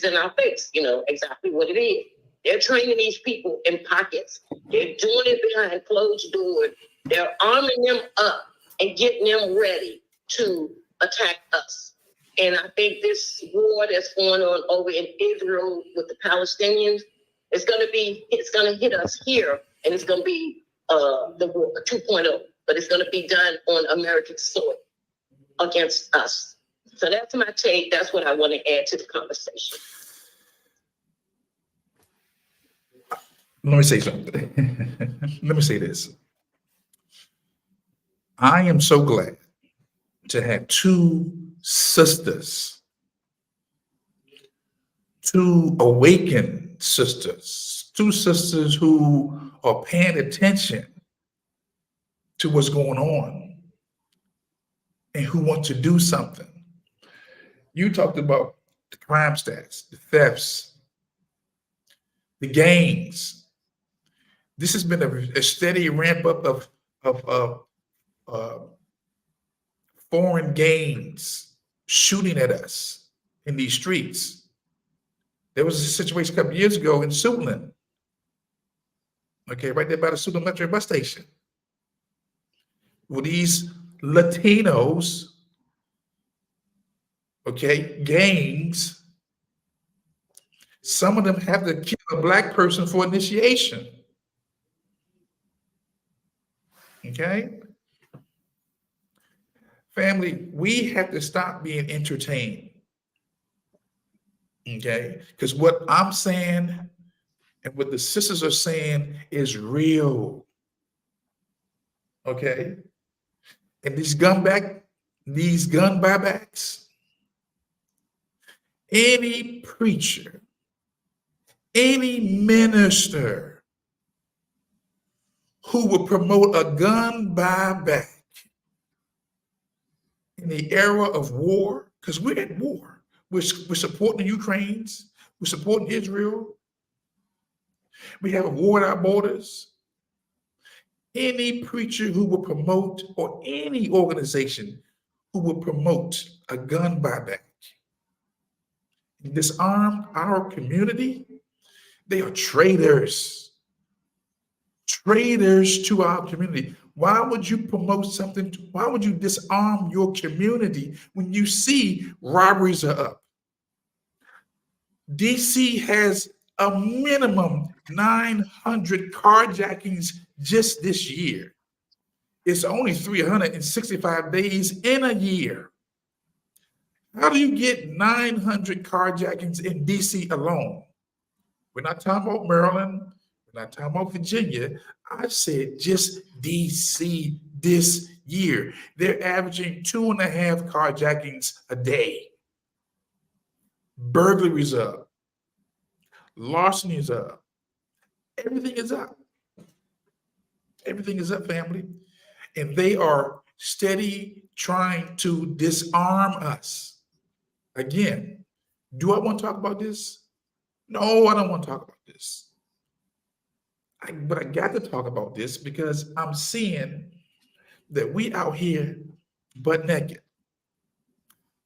Speaker 5: in our face, you know, exactly what it is. They're training these people in pockets. They're doing it behind closed doors. They're arming them up and getting them ready to attack us. And I think this war that's going on over in Israel with the Palestinians, it's going to hit us here, and it's going to be the war 2.0, but it's going to be done on American soil against us. So that's my take. That's what I want to add to the conversation.
Speaker 1: Let me say something. Let me say this. I am so glad to have 2 sisters, 2 awakened sisters, 2 sisters who are paying attention to what's going on and who want to do something. You talked about the crime stats, the thefts, the gangs. This has been a steady ramp up of foreign gangs shooting at us in these streets. There was a situation a couple of years ago in Suitland, okay, right there by the Suitland Metro bus station, where these Latinos, okay, gangs, some of them have to kill a Black person for initiation. Okay? Family, we have to stop being entertained. Okay? Because what I'm saying and what the sisters are saying is real. Okay? And these gun buybacks, any preacher, any minister who would promote a gun buyback in the era of war, because we're at war. We're supporting the Ukrainians. We're supporting Israel. We have a war at our borders. Any preacher who will promote, or any organization who will promote a gun buyback disarm our community, they are traitors. Traitors to our community. Why would you promote something? Why would you disarm your community when you see robberies are up? DC has a minimum 900 carjackings just this year. It's only 365 days in a year. How do you get 900 carjackings in DC alone? We're not talking about Maryland. We're not talking about Virginia. I said just DC this year. They're averaging 2.5 carjackings a day. Burglaries up. Larcenies up. Everything is up. Everything is up, family. And they are steady trying to disarm us. Again, do I want to talk about this? No, I don't want to talk about this. But I got to talk about this because I'm seeing that we out here butt naked.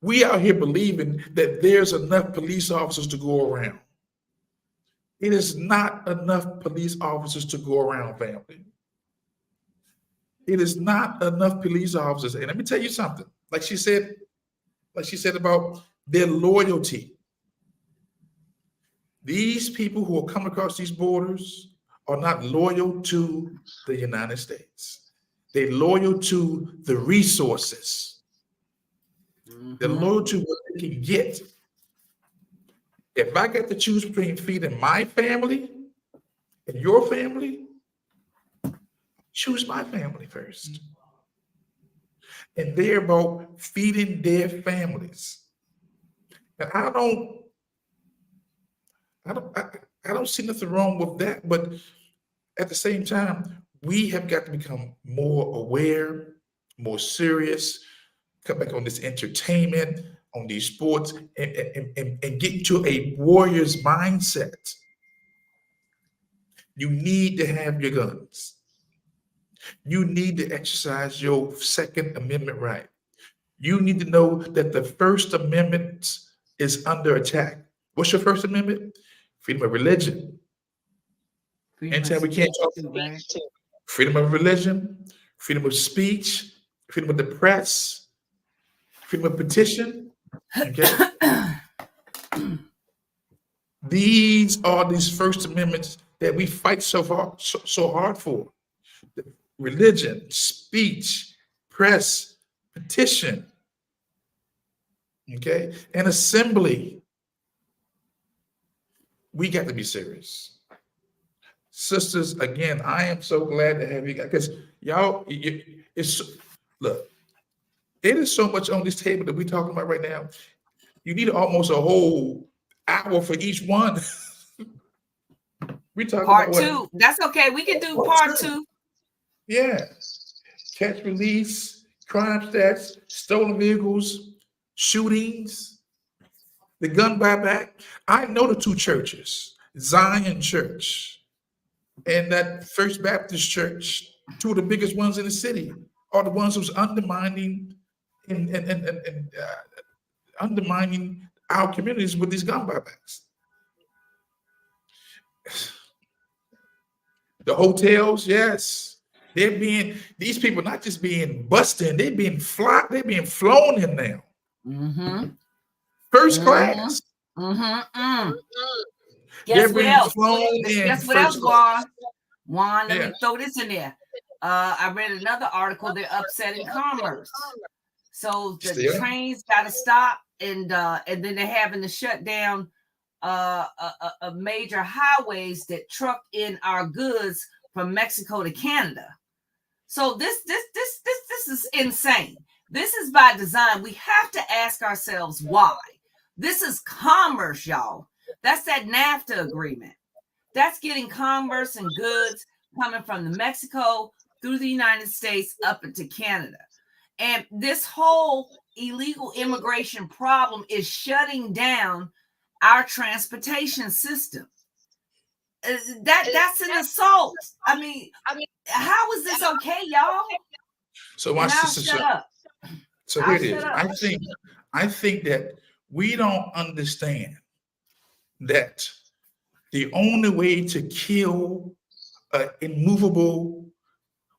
Speaker 1: We out here believing that there's enough police officers to go around. It is not enough police officers to go around, family. It is not enough police officers. And let me tell you something, like she said about their loyalty. These people who are coming across these borders are not loyal to the United States. They're loyal to the resources. They're loyal to what they can get. If I get to choose between feeding my family and your family, choose my family first. And they're about feeding their families. And I don't see nothing wrong with that, but at the same time, we have got to become more aware, more serious, come back on this entertainment, on these sports, and get into a warrior's mindset. You need to have your guns. You need to exercise your Second Amendment right. You need to know that the First Amendment is under attack. What's your First Amendment? Freedom of religion. Anytime we can't talk about freedom of religion, freedom of speech, freedom of the press, freedom of petition. Okay. These are these First Amendments that we fight so hard for. Religion, speech, press, petition, okay, and assembly. We got to be serious. Sisters, again, I am so glad to have you guys, because y'all, look, it is so much on this table that we're talking about right now. You need almost a whole hour for each one. We talking
Speaker 4: Part
Speaker 1: about
Speaker 4: two. That's okay. We can do part two.
Speaker 1: Yeah. Catch, release, crime stats, stolen vehicles, shootings, the gun buyback. I know the two churches, Zion Church and that First Baptist Church, two of the biggest ones in the city, are the ones who's undermining and undermining our communities with these gun buybacks. The hotels, yes. These people not just being busted, they're being flown in now.
Speaker 4: Mm-hmm.
Speaker 1: First class.
Speaker 4: Mm-hmm.
Speaker 1: They're
Speaker 4: Guess what
Speaker 1: being
Speaker 4: else?
Speaker 1: flown in
Speaker 4: Guess what
Speaker 1: first
Speaker 4: else,
Speaker 1: class.
Speaker 4: Juan? Let
Speaker 1: Yeah.
Speaker 4: me throw this in there. I read another article. They're upsetting commerce. So the
Speaker 1: Still?
Speaker 4: trains got to stop, and then they're having to shut down a major highways that truck in our goods from Mexico to Canada. So this is insane. This is by design. We have to ask ourselves why. This is commerce, y'all. That's that NAFTA agreement. That's getting commerce and goods coming from the Mexico through the United States up into Canada. And this whole illegal immigration problem is shutting down our transportation system. That's an assault. I mean, how is this okay, y'all?
Speaker 1: So watch
Speaker 4: And I'll
Speaker 1: this.
Speaker 4: shut up.
Speaker 1: So
Speaker 4: I'll
Speaker 1: here it is.
Speaker 4: shut up.
Speaker 1: I think that we don't understand that the only way to kill an immovable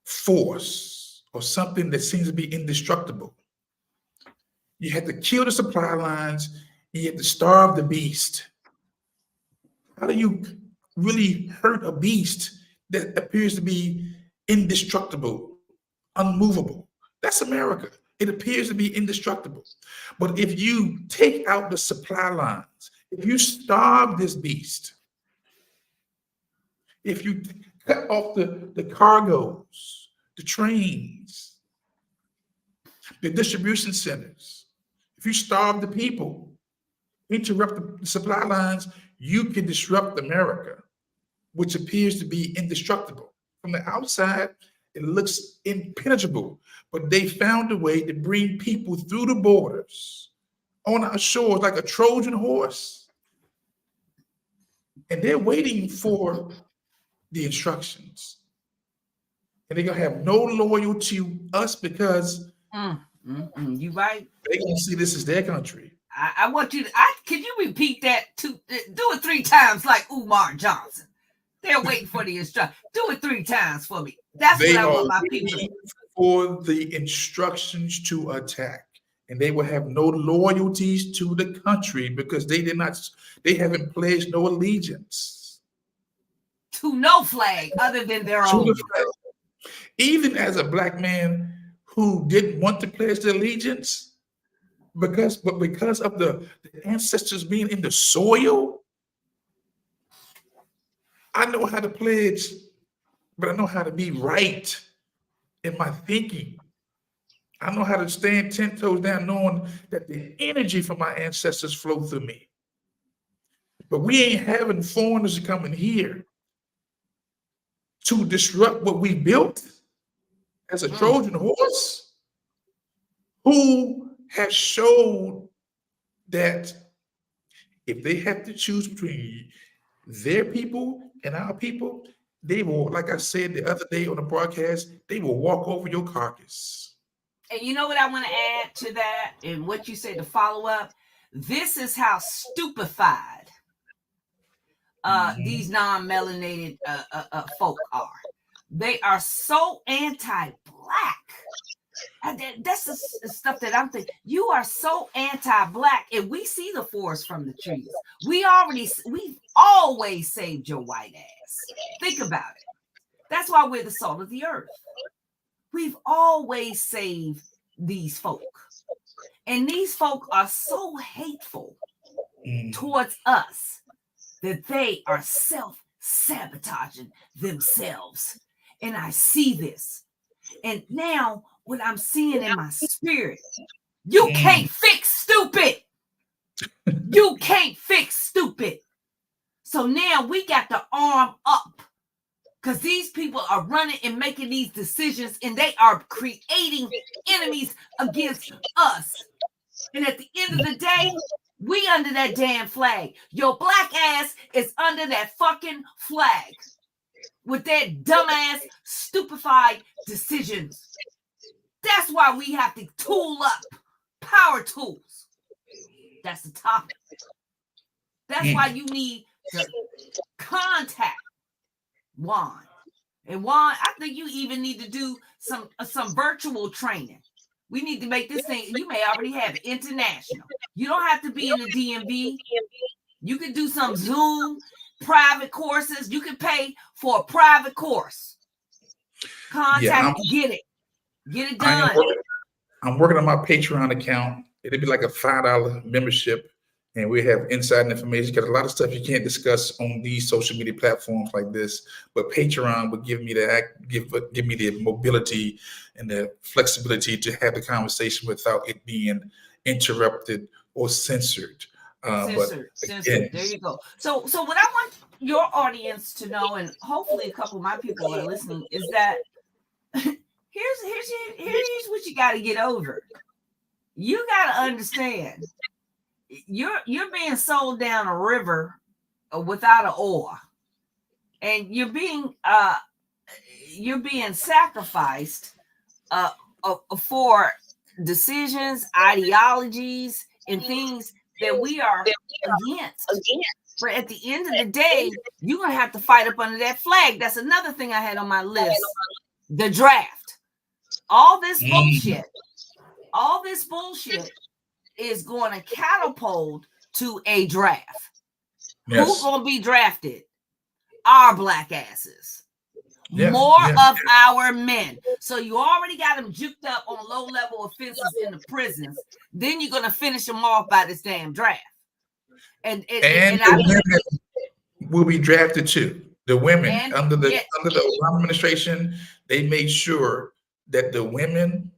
Speaker 1: force or something that seems to be indestructible, you have to kill the supply lines, you have to starve the beast. How do you really hurt a beast that appears to be indestructible, unmovable? That's America. It appears to be indestructible. But if you take out the supply lines, if you starve this beast, if you cut off the cargoes, the trains, the distribution centers, if you starve the people, interrupt the supply lines, you can disrupt America, which appears to be indestructible. From the outside, it looks impenetrable, but they found a way to bring people through the borders on our shores like a Trojan horse. And they're waiting for the instructions. And they're going to have no loyalty to us because
Speaker 4: You right.
Speaker 1: they're going to see this as their country.
Speaker 4: I want you to, can you repeat that do it 3 times like Umar Johnson? They're waiting for the instruction. Do it 3 times for me. That's
Speaker 1: They
Speaker 4: what I
Speaker 1: are
Speaker 4: want my people to
Speaker 1: waiting for the instructions to attack. And they will have no loyalties to the country because they haven't pledged no allegiance
Speaker 4: to no flag other than their
Speaker 1: to
Speaker 4: own.
Speaker 1: the flag. Even as a black man who didn't want to pledge the allegiance, because of the ancestors being in the soil, I know how to pledge, but I know how to be right in my thinking. I know how to stand 10 toes down knowing that the energy from my ancestors flow through me. But we ain't having foreigners coming here to disrupt what we built as a Trojan horse, who has showed that if they have to choose between their people and our people, they will, like I said the other day on the broadcast, they will walk over your carcass.
Speaker 4: And you know what I want to add to that and what you said to follow up? This is how stupefied these non-melanated folk are. They are so anti-black. And that's the stuff that I'm thinking. You are so anti-black, and we see the forest from the trees. We've always saved your white ass. Think about it. That's why we're the salt of the earth. We've always saved these folk. And these folk are so hateful towards us that they are self-sabotaging themselves. And I see this. And now what I'm seeing in my spirit, you can't fix stupid. You can't fix stupid. So now we got to arm up. Because these people are running and making these decisions, and they are creating enemies against us. And at the end of the day, we under that damn flag. Your black ass is under that fucking flag with that dumbass, stupefied decisions. That's why we have to tool up power tools. That's the topic. That's why you need to contact Juan. And Juan, I think you even need to do some virtual training. We need to make this thing, you may already have it, international. You don't have to be in the DMV. You can do some Zoom private courses. You can pay for a private course. Contact, get it done.
Speaker 1: I'm working on my Patreon account. It'll be like a $5 membership. And we have inside information, because a lot of stuff you can't discuss on these social media platforms like this. But Patreon would give me give me the mobility and the flexibility to have the conversation without it being interrupted or censored.
Speaker 4: Censored. There you go. So what I want your audience to know, and hopefully a couple of my people are listening, is that here's what you got to get over. You got to understand. You're being sold down a river without an oar, and you're being sacrificed for decisions, ideologies, and things that we are against.
Speaker 2: Again.
Speaker 4: But at the end of the day, you're going to have to fight up under that flag. That's another thing I had on my list. The draft. All this bullshit is going to catapult to a draft.
Speaker 1: Yes.
Speaker 4: Who's going to be drafted? Our black asses.
Speaker 1: Yeah,
Speaker 4: More
Speaker 1: yeah.
Speaker 4: of our men. So you already got them juked up on low-level offenses in the prisons. Then you're going to finish them off by this damn draft. And
Speaker 1: the women will be drafted too. The women under the Obama administration, they made sure that the women,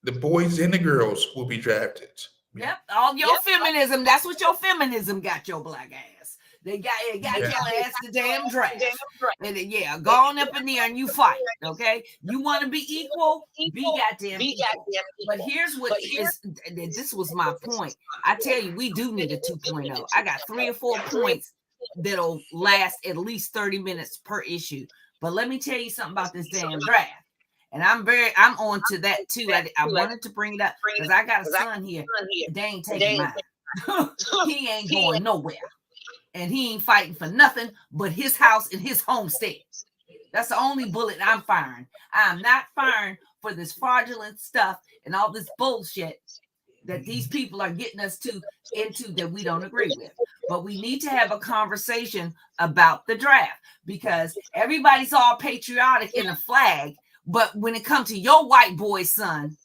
Speaker 1: the boys and the girls will be drafted.
Speaker 4: Yep, all your feminism. That's what your feminism got your black ass. They got your ass the damn draft. And go on up in there and you fight. Okay, you want to be equal? Be goddamn equal. But here's what is. This was my point. I tell you, we do need a 2.0. I got 3 or 4 points that'll last at least 30 minutes per issue. But let me tell you something about this damn draft. And I'm on to that too. I wanted to bring it up because I got a son here. They ain't taking mine. He ain't going nowhere. And he ain't fighting for nothing but his house and his homestead. That's the only bullet I'm firing. I'm not firing for this fraudulent stuff and all this bullshit that these people are getting us into that we don't agree with. But we need to have a conversation about the draft because everybody's all patriotic in the flag. But when it comes to your white boy's son,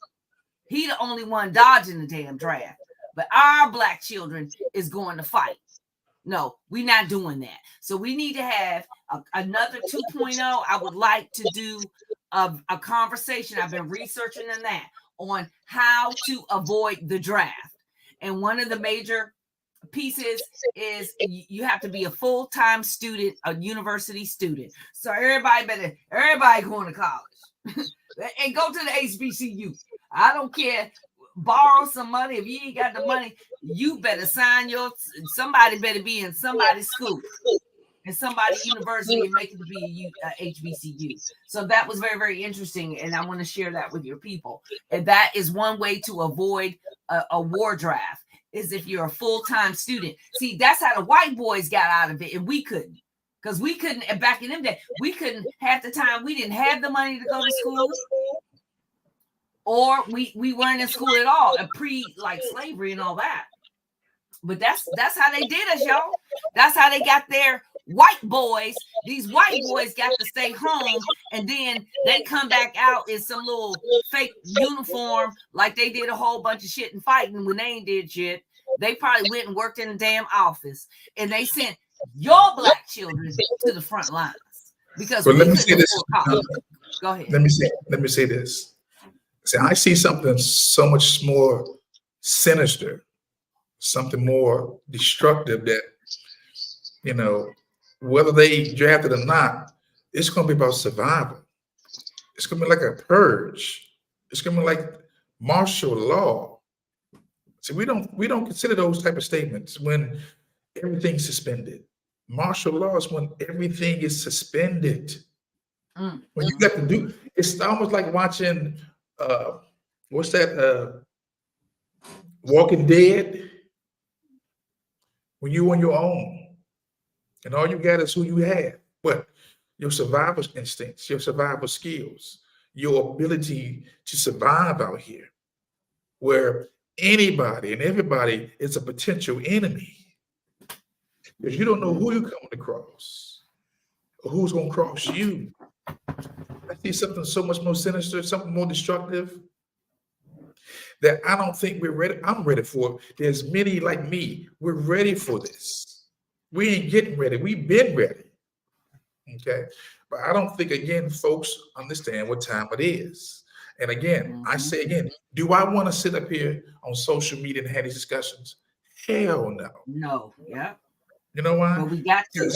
Speaker 4: he the only one dodging the damn draft. But our black children is going to fight. No, we're not doing that. So we need to have another 2.0. I would like to do a conversation. I've been researching on that, on how to avoid the draft. And one of the major pieces is you have to be a full-time student, a university student. So everybody going to college and go to the HBCU. I don't care. Borrow some money. If you ain't got the money, you better somebody better be in somebody's school and somebody's university and make it to be a HBCU. So that was very, very interesting. And I want to share that with your people. And that is one way to avoid a war draft, is if you're a full-time student. See, that's how the white boys got out of it. And we couldn't. Because we couldn't, back in them days, we couldn't, half the time, we didn't have the money to go to school. Or we weren't in school at all, slavery and all that. But that's how they did us, y'all. That's how they got their white boys. These white boys got to stay home, and then they come back out in some little fake uniform, like they did a whole bunch of shit and fighting when they ain't did shit. They probably went and worked in a damn office, and they sent your black children to the front lines because.
Speaker 1: But let me say this.
Speaker 4: Go ahead.
Speaker 1: Let me say this. See, I see something so much more sinister, something more destructive that, whether they drafted or not, it's going to be about survival. It's going to be like a purge. It's going to be like martial law. See, we don't consider those type of statements when everything's suspended. Martial law is when everything is suspended. When you got to do, it's almost like watching. What's that? Walking Dead. When you on your own, and all you got is who you have. What? Your survival instincts, your survival skills, your ability to survive out here, where anybody and everybody is a potential enemy, because you don't know who you're coming across or who's going to cross you. I see something so much more sinister, something more destructive that I don't think we're ready. I'm ready for it. There's many like me. We're ready for this. We ain't getting ready. We've been ready. Okay. But I don't think, again, folks understand what time it is. And again, I say again, do I want to sit up here on social media and have these discussions? Hell no.
Speaker 4: No. Yeah.
Speaker 1: You know why?
Speaker 4: But we got to.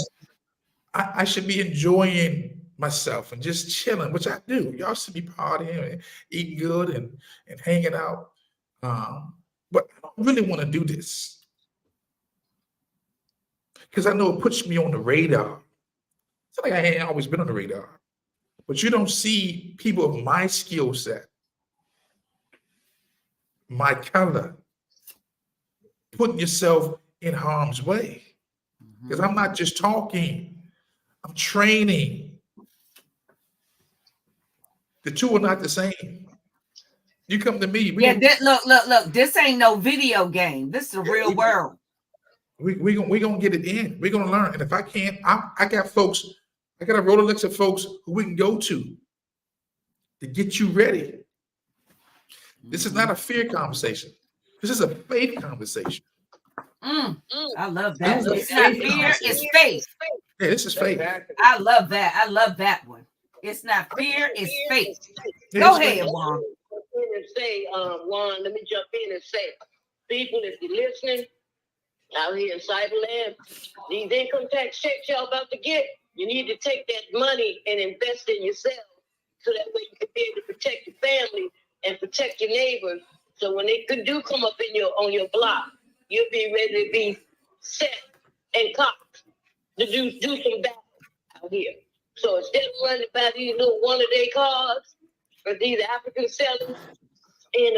Speaker 1: I should be enjoying myself and just chilling, which I do. Y'all should be partying and eating good and hanging out. But I don't really want to do this because I know it puts me on the radar. It's not like I ain't always been on the radar, but you don't see people of my skill set, my color, putting yourself in harm's way. Because I'm not just talking, I'm training. The two are not the same. You come to me.
Speaker 4: Yeah, look. This ain't no video game. This is the real world.
Speaker 1: We gonna get it in. We're gonna learn. And if I can't, I got folks, I got a Rolodex of folks who we can go to get you ready. This is not a fear conversation. This is a faith conversation.
Speaker 4: I love that.
Speaker 1: This is a
Speaker 4: It's not
Speaker 1: faith
Speaker 4: fear,
Speaker 1: conversation.
Speaker 4: it's faith.
Speaker 1: Yeah, this is faith.
Speaker 4: I love that. I love that one. It's not fear, it's faith.
Speaker 1: Yeah,
Speaker 4: Go
Speaker 1: it's
Speaker 4: ahead,
Speaker 1: faith.
Speaker 4: Juan.
Speaker 5: And say, Juan, let me jump in and say, people, if you're listening out here in Cyberland, these income tax checks y'all about to get, you need to take that money and invest in yourself so that way you can be able to protect your family and protect your neighbors. So when they do come up in on your block, you'll be ready to be set and cocked to do some battle out here. So instead of running by these little one-a-day cars or these African sellers, and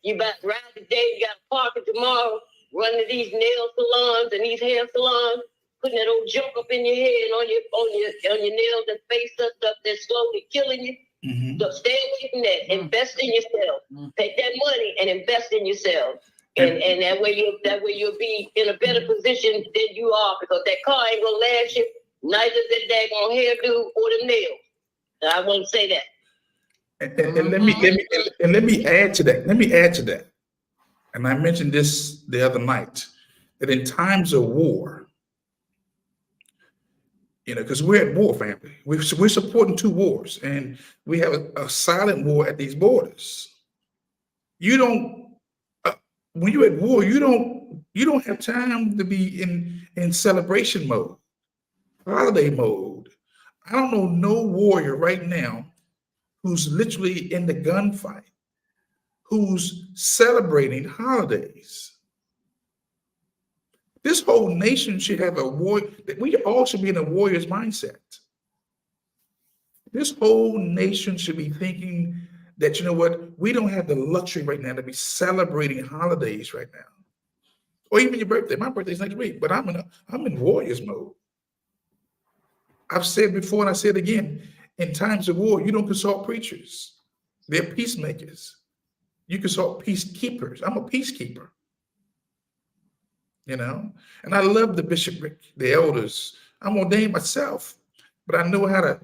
Speaker 5: you about to ride today, you got to park it tomorrow, running these nail salons and these hair salons, putting that old joke up in your head and on your nails and face stuff that's slowly killing you.
Speaker 1: Mhm.
Speaker 5: So stay away from that. Invest in yourself. Take that money and invest in yourself. And that way you'll be in a better position than you are, because that car ain't gonna last you, neither that daggone hairdo or the nails. I want to say that.
Speaker 1: And let me add to that. Let me add to that. And I mentioned this the other night, that in times of war, because we're at war, family. We're supporting two wars, and we have a silent war at these borders. You don't, when you're at war, you don't have time to be in celebration mode, holiday mode. I don't know no warrior right now who's literally in the gunfight, who's celebrating holidays. This whole nation should have a war. We all should be in a warrior's mindset. This whole nation should be thinking that, you know what, we don't have the luxury right now to be celebrating holidays right now, or even your birthday. My birthday's next week, but I'm in warrior's mode. I've said before and I said again, in times of war, you don't consult preachers. They're peacemakers. You consult peacekeepers. I'm a peacekeeper. And I love the bishopric, the elders. I'm ordained myself, but I know how to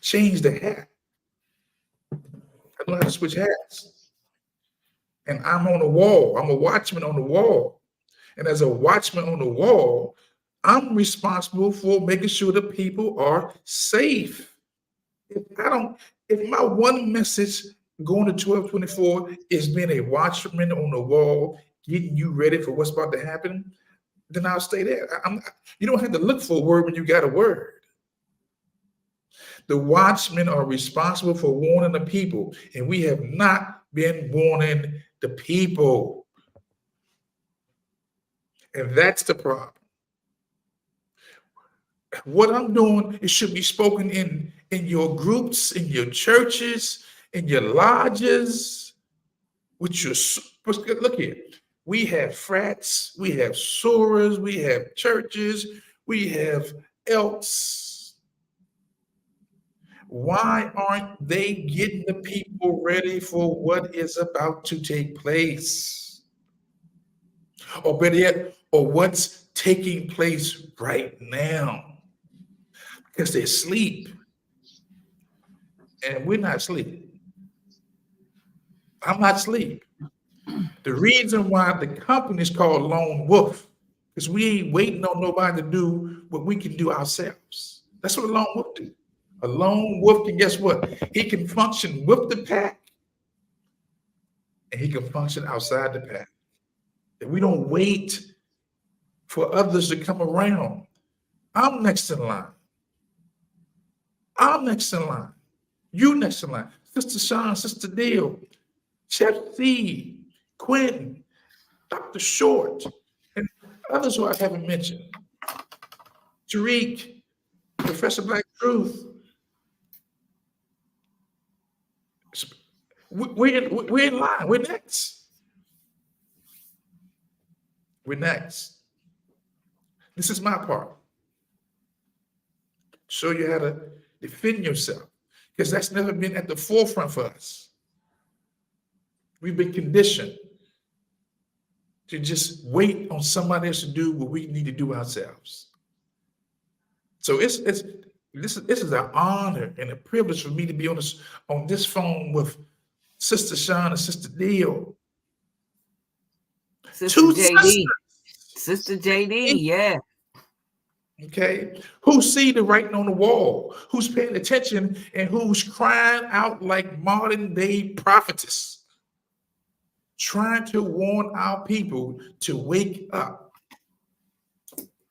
Speaker 1: change the hat. I know how to switch hats. And I'm on the wall. I'm a watchman on the wall. And as a watchman on the wall, I'm responsible for making sure the people are safe. If my one message going to 1224 is being a watchman on the wall, getting you ready for what's about to happen, then I'll stay there. You don't have to look for a word when you got a word. The watchmen are responsible for warning the people, and we have not been warning the people. And that's the problem. What I'm doing, it should be spoken in your groups, in your churches, in your lodges, with your, look here. We have frats, we have sorors, we have churches, we have elks. Why aren't they getting the people ready for what is about to take place? Or better yet, or what's taking place right now? Because they're asleep. And we're not asleep. I'm not asleep. The reason why the company is called Lone Wolf is we ain't waiting on nobody to do what we can do ourselves. That's what a lone wolf do. A lone wolf can, guess what? He can function with the pack, and he can function outside the pack. And we don't wait for others to come around. I'm next in line. I'm next in line. You next in line. Sister Sean, Sister Deal, Chef C, Quentin, Dr. Short, and others who I haven't mentioned. Tariq, Professor Black Truth. We're in line. We're next. We're next. This is my part. Show you how to defend yourself, because that's never been at the forefront for us. We've been conditioned to just wait on somebody else to do what we need to do ourselves. So this is an honor and a privilege for me to be on this phone with Sister Sean and Sister Deal.
Speaker 4: Sister
Speaker 1: Two
Speaker 4: JD.
Speaker 1: sisters.
Speaker 4: Sister JD, yeah.
Speaker 1: Okay, who see the writing on the wall, who's paying attention, and who's crying out like modern day prophetess, trying to warn our people to wake up.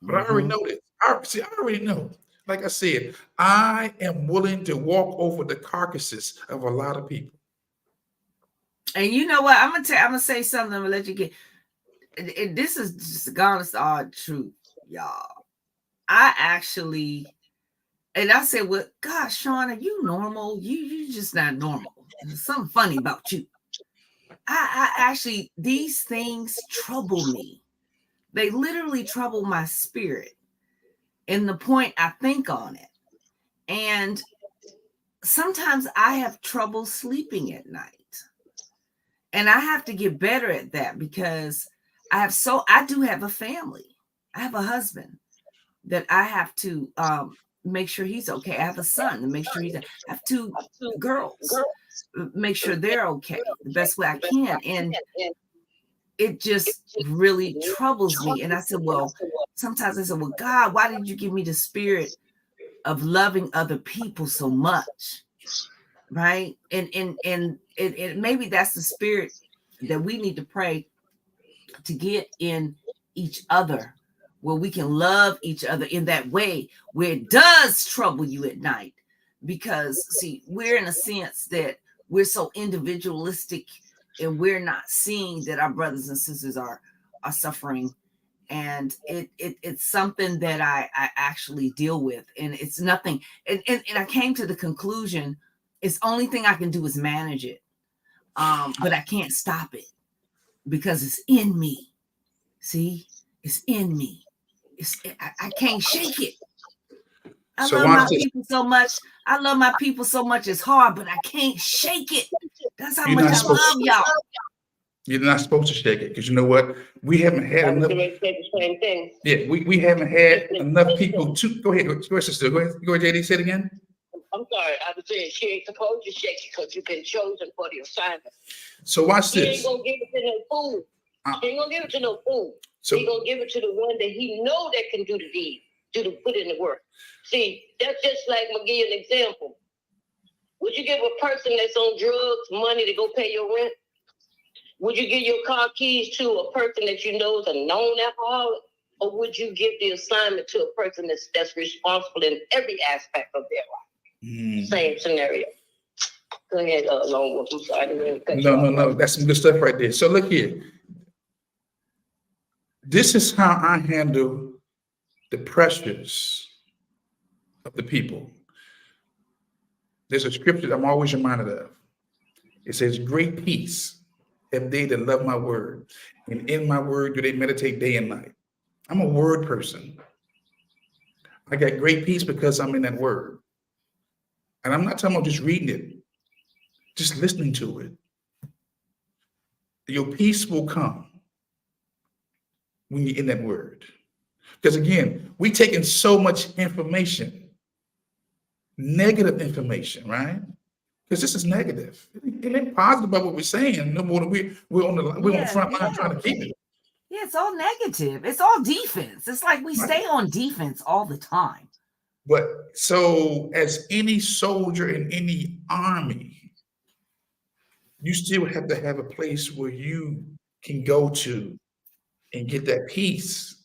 Speaker 1: But I already know this. I already know. Like I said, I am willing to walk over the carcasses of a lot of people.
Speaker 4: And you know what? I'm gonna say something. I'm gonna let you get. This is just the honest, odd truth, y'all. I actually, and I said, well, gosh, Sean, are you normal? You just not normal. There's something funny about you. I actually, these things trouble me. They literally trouble my spirit in the point I think on it. And sometimes I have trouble sleeping at night. And I have to get better at that, because I do have a family. I have a husband that I have to make sure he's okay. I have a son to make sure I have two girls, make sure they're okay the best way I can. And it just really troubles me. And I said, well, sometimes I said, well, God, why did you give me the spirit of loving other people so much? Right. And maybe that's the spirit that we need to pray to get in each other, where we can love each other in that way, where it does trouble you at night. Because see, we're in a sense that we're so individualistic, and we're not seeing that our brothers and sisters are suffering. And it's something that I actually deal with, and it's nothing. And I came to the conclusion, it's only thing I can do is manage it. But I can't stop it, because it's in me. See, it's in me. I can't shake it. I love my people so much. I love my people so much. It's hard, but I can't shake it. That's how much I love y'all.
Speaker 1: You're not supposed to shake it, because you know what? We haven't had enough. Yeah, we haven't had enough people to go ahead, sister. Go ahead, JD. Say it again.
Speaker 5: I'm sorry, I was saying she ain't supposed to shake it because you've been chosen for the assignment.
Speaker 1: So watch
Speaker 5: She
Speaker 1: this.
Speaker 5: ain't gonna give it to no fool. She ain't gonna give it to no fool.
Speaker 1: So
Speaker 5: He gonna give it to the one that he know that can do the deed, put in the work. See, that's just like, I'm gonna give you an example. Would you give a person that's on drugs money to go pay your rent? Would you give your car keys to a person that you know is a known alcoholic? Or would you give the assignment to a person that's responsible in every aspect of their life? Same scenario. Go ahead, Longwood. I'm sorry.
Speaker 1: No. That's some good stuff right there. So look here. This is how I handle the pressures of the people. There's a scripture that I'm always reminded of. It says, great peace have they that love my word, and in my word do they meditate day and night. I'm a word person. I got great peace because I'm in that word. And I'm not talking about just reading it, just listening to it. Your peace will come when you're in that word. Because again, we taking so much information, negative information, right? Because this is negative. It ain't positive about what we're saying. No more than we're on the front line trying to keep it.
Speaker 4: Yeah, it's all negative. It's all defense. It's like we stay on defense all the time.
Speaker 1: But so as any soldier in any army, you still have to have a place where you can go to and get that peace.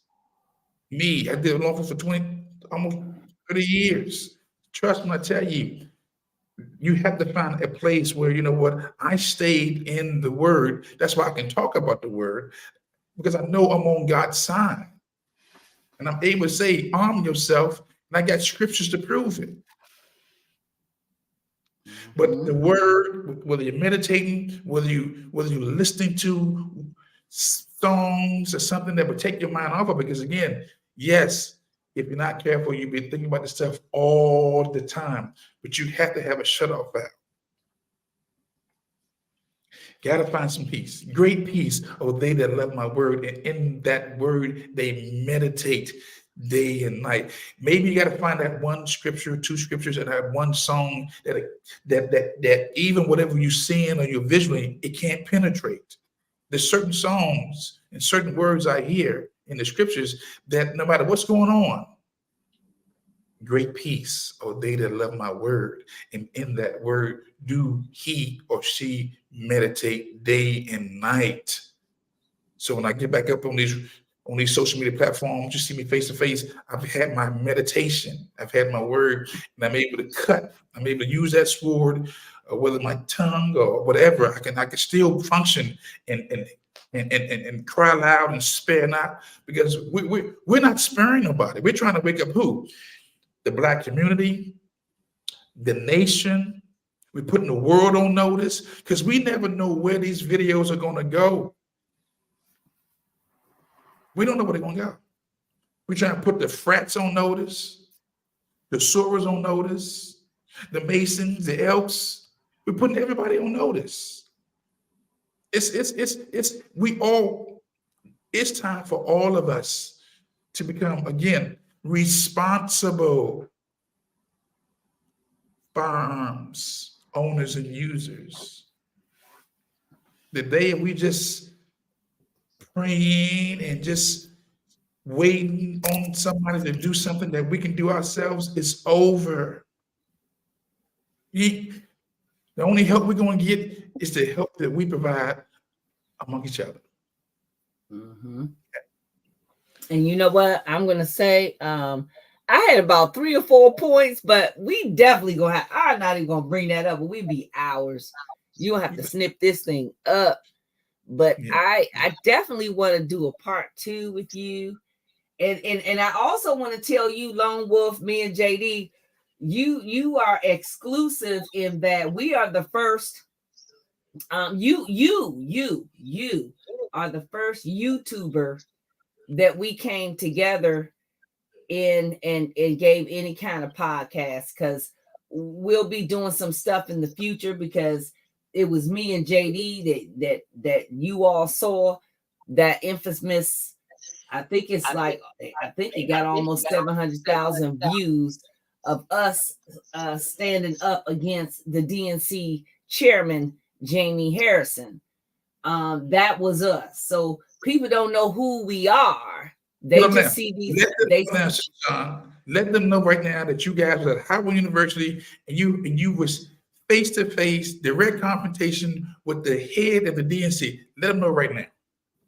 Speaker 1: Me, I did law enforcement for almost 30 years. Trust me, I tell you, you have to find a place where, you know what, I stayed in the word. That's why I can talk about the word, because I know I'm on God's side. And I'm able to say, arm yourself, and I got scriptures to prove it. But the word, whether you're meditating, whether you're listening to songs or something that would take your mind off of it. Because again, yes, if you're not careful, you'll be thinking about this stuff all the time. But you have to have a shut-off valve. Got to find some peace. Great peace, oh, they that love my word, and in that word they meditate day and night. Maybe you got to find that one scripture, two scriptures, and that one song that even whatever you're seeing or you're visually, it can't penetrate. There's certain songs and certain words I hear in the scriptures that no matter what's going on, great peace, oh, they that love my word, and in that word do he or she meditate day and night. So when I get back up on these social media platforms, you see me face to face, I've had my meditation, I've had my word, and I'm able to cut, I'm able to use that sword, whether my tongue or whatever, I can still function and cry loud and spare not, because we're not sparing nobody. We're trying to wake up who? The Black community, the nation. We're putting the world on notice, because we never know where these videos are going to go. We don't know where they're going to go. We're trying to put the frats on notice, the Soros on notice, the Masons, the Elks. We're putting everybody on notice. It's time for all of us to become, again, responsible firearms owners and users. The day we just praying and just waiting on somebody to do something that we can do ourselves is over. The only help we're going to get is the help that we provide among each other.
Speaker 3: Mm-hmm. And you know what I'm going to say? I had about 3 or 4 points, but we definitely going to have, I'm not even going to bring that up, but we be hours. You don't have to snip this thing up. But yeah. I definitely want to do a part 2 with you. And I also want to tell you, Lone Wolf, me and JD, you are exclusive in that we are the first, you are the first YouTuber that we came together in and gave any kind of podcast, because we'll be doing some stuff in the future, because it was me and JD that you all saw that infamous, I think it got almost 700,000 views of us standing up against the DNC chairman, Jamie Harrison. That was us. So people don't know who we are. They just see these.
Speaker 1: Let them know right now that you guys are at Howard University, and you was face to face, direct confrontation with the head of the DNC. Let them know right now.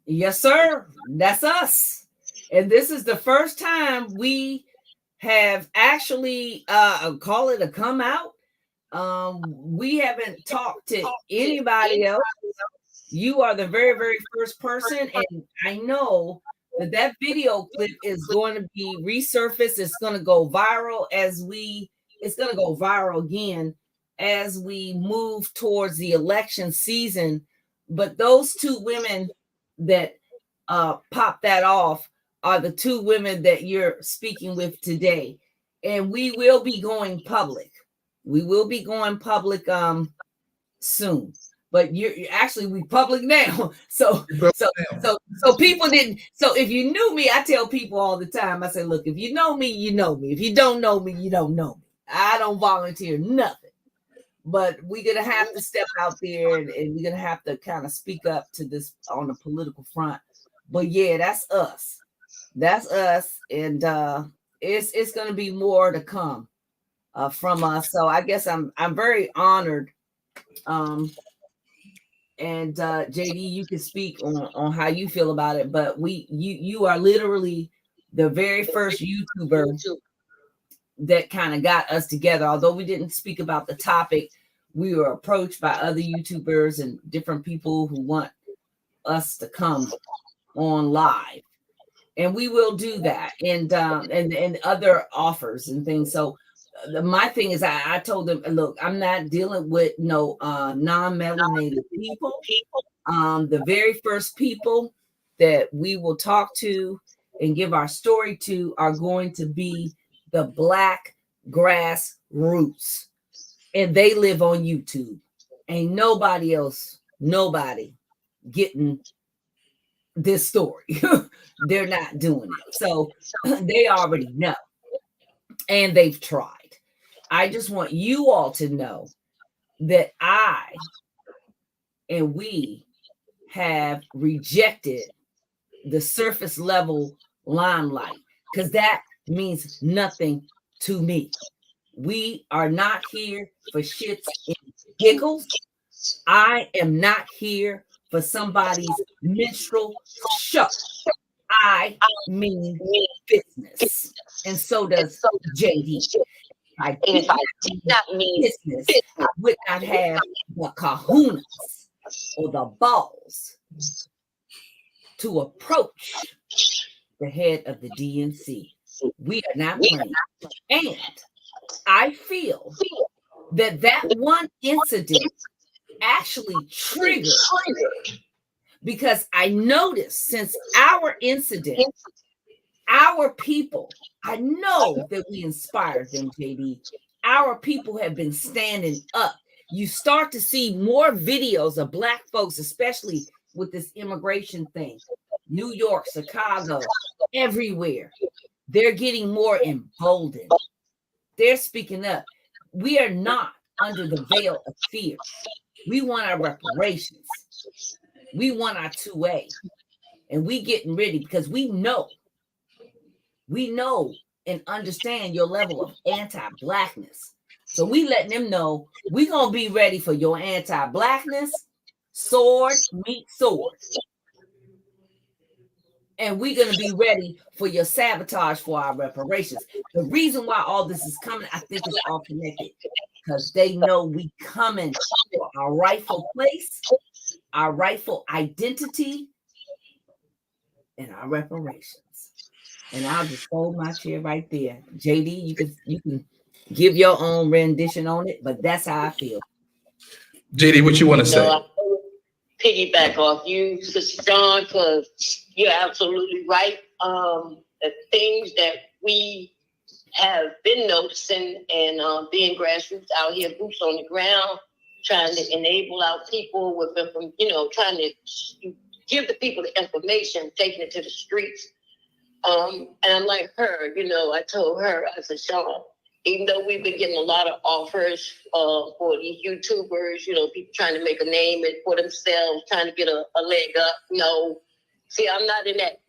Speaker 3: Yes, sir. That's us. And this is the first time we have actually call it a come out. We haven't talked to anybody else. You are the very, very first person, and I know that video clip is going to be resurfaced. It's going to go viral it's going to go viral again as we move towards the election season. But those 2 women that popped that off are the 2 women that you're speaking with today. And we will be going public. We will be going public soon. But we public now. So people didn't. So if you knew me, I tell people all the time, I say, look, if you know me, you know me. If you don't know me, you don't know me. I don't volunteer nothing. But we're going to have to step out there and we're going to have to kind of speak up to this on the political front. But yeah, that's us. That's us. And it's going to be more to come from us. So I guess I'm very honored. And JD, you can speak on how you feel about it, but you are literally the very first YouTuber that kind of got us together. Although we didn't speak about the topic, we were approached by other YouTubers and different people who want us to come on live, and we will do that, and other offers and things. So my thing is, I told them, look, I'm not dealing with no non-melanated people. The very first people that we will talk to and give our story to are going to be the Black Grassroots. And they live on YouTube. Ain't nobody else, nobody getting this story. They're not doing it. So they already know. And they've tried. I just want you all to know that I and we have rejected the surface level limelight, because that means nothing to me. We are not here for shits and giggles. I am not here for somebody's minstrel show. I mean business. And so does JD.
Speaker 5: And if I did not mean
Speaker 3: business, I would not have the kahunas or the balls to approach the head of the DNC. We are not playing. And I feel that that one incident actually triggered, because I noticed since our incident, our people, I know that we inspired them, JD. Our people have been standing up. You start to see more videos of Black folks, especially with this immigration thing. New York, Chicago, everywhere. They're getting more emboldened. They're speaking up. We are not under the veil of fear. We want our reparations. We want our 2A. And we getting ready because we know and understand your level of anti-Blackness. So we letting them know we gonna be ready for your anti-Blackness, sword meet sword. And we're gonna be ready for your sabotage for our reparations. The reason why all this is coming, I think it's all connected, because they know we coming for our rightful place, our rightful identity, and our reparations. And I'll just hold my chair right there. JD, you can give your own rendition on it, but that's how I feel.
Speaker 1: JD, what you want to say?
Speaker 5: I piggyback off you, Sister John, because you're absolutely right. The things that we have been noticing and being grassroots out here, boots on the ground, trying to enable our people with, trying to give the people the information, taking it to the streets. And I'm like her, I told her, I said, Sean, even though we've been getting a lot of offers for these YouTubers, people trying to make a name for themselves, trying to get a leg up. No, see, I'm not in that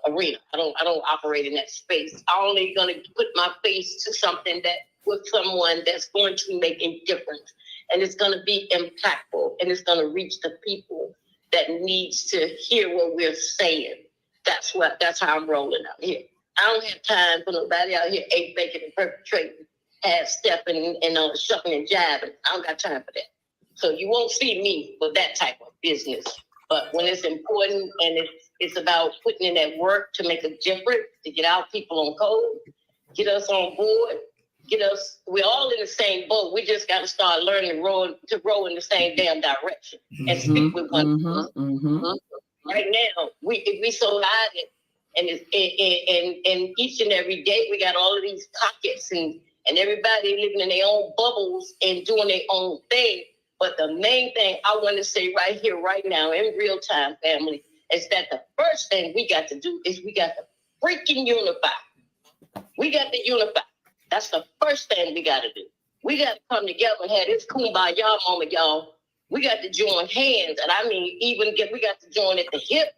Speaker 5: arena. I don't operate in that space. I'm only gonna put my face to something that with someone that's going to make a difference, and it's gonna be impactful, and it's gonna reach the people that needs to hear what we're saying. That's how I'm rolling out here. I don't have time for nobody out here baking and perpetrating, half-stepping and shucking and jiving. I don't got time for that. So you won't see me for that type of business. But when it's important and it's about putting in that work to make a difference, to get our people on code, get us on board, we're all in the same boat. We just got to start learning to row in the same damn direction and speak with one another. Right now, we so divided, and each and every day we got all of these pockets and everybody living in their own bubbles and doing their own thing. But the main thing I want to say right here, right now, in real time, family, is that the first thing we got to do is we got to freaking unify. We got to unify. That's the first thing we got to do. We got to come together and have this kumbaya moment, y'all. We got to join hands, and I mean, we got to join at the hip.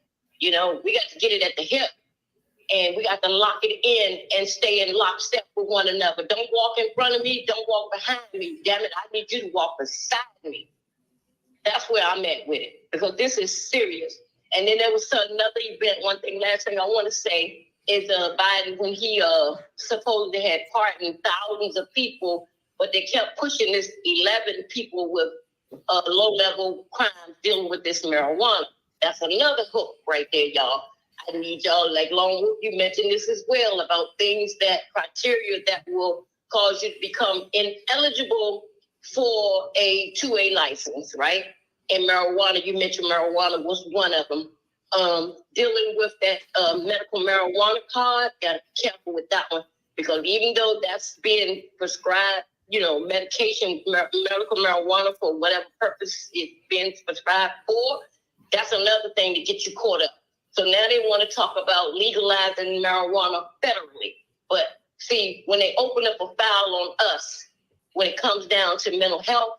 Speaker 5: We got to get it at the hip, and we got to lock it in and stay in lockstep with one another. Don't walk in front of me. Don't walk behind me. Damn it, I need you to walk beside me. That's where I'm at with it, because this is serious. And then there was another event. One thing, last thing I want to say is Biden, when he supposedly had pardoned thousands of people, but they kept pushing this 11 people with low-level crimes dealing with this marijuana. That's another hook right there, y'all. I need y'all, like Longwood, you mentioned this as well, about criteria that will cause you to become ineligible for a 2A license, right? And marijuana, you mentioned marijuana was one of them. dealing with that medical marijuana card. Gotta be careful with that one, because even though that's being prescribed, medication, medical marijuana for whatever purpose it's being prescribed for, that's another thing to get you caught up. So now they want to talk about legalizing marijuana federally. But see, when they open up a file on us, when it comes down to mental health,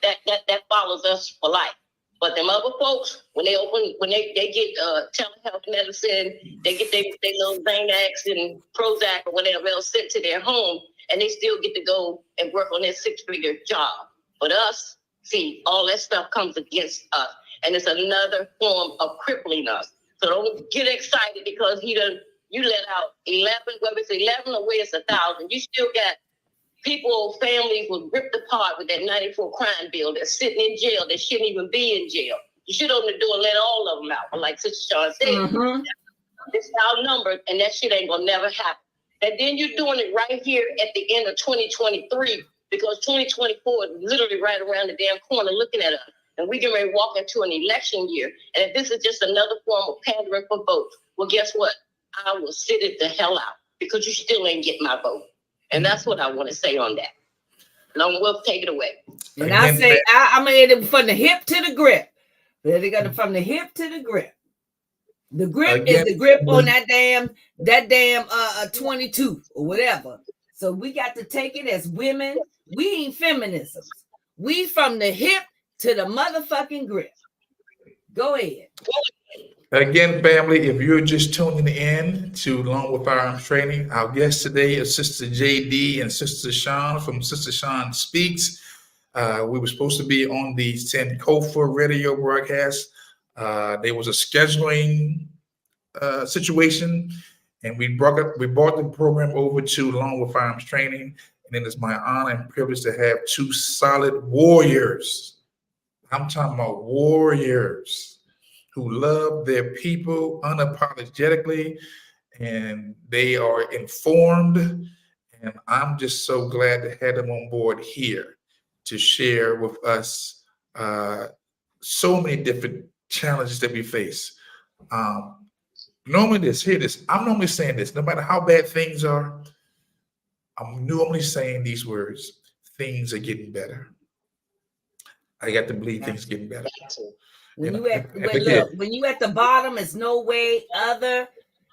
Speaker 5: that follows us for life. But them other folks, when they get telehealth medicine, they get their little Xanax and Prozac or whatever else sent to their home, and they still get to go and work on their 6-figure job. But us, see, all that stuff comes against us, and it's another form of crippling us. So don't get excited because you let out 11, whether it's 11 or whether it's 1,000, you still got people, families were ripped apart with that 94 crime bill. They're sitting in jail. They shouldn't even be in jail. You should open the door and let all of them out. But like Sister Shawn said, it's outnumbered, and that shit ain't gonna never happen. And then you're doing it right here at the end of 2023, because 2024 is literally right around the damn corner looking at us. And we get ready to walk into an election year. And if this is just another form of pandering for votes, well, guess what? I will sit it the hell out, because you still ain't getting my vote. And that's what I want to say on that. Lone Wolf, take it away.
Speaker 3: And I say, I mean, from the hip to the grip. They got it from the hip to the grip. The grip is the grip on that damn 22 or whatever. So we got to take it as women. We ain't feminisms. We from the hip to the motherfucking grip. Go ahead.
Speaker 1: Again, family, if you're just tuning in to Lone Wolf Firearms Training, our guests today are Sister JD and Sister Shawn from Sister Shawn Speaks. We were supposed to be on the Sankofa radio broadcast. There was a scheduling situation, and we brought the program over to Lone Wolf Firearms Training, and it is my honor and privilege to have two solid warriors. I'm talking about warriors who love their people unapologetically, and they are informed. And I'm just so glad to have them on board here to share with us so many different challenges that we face. Normally I'm normally saying this, no matter how bad things are, I'm normally saying these words: things are getting better. I got to believe things are getting better.
Speaker 3: When you at the bottom, it's no way other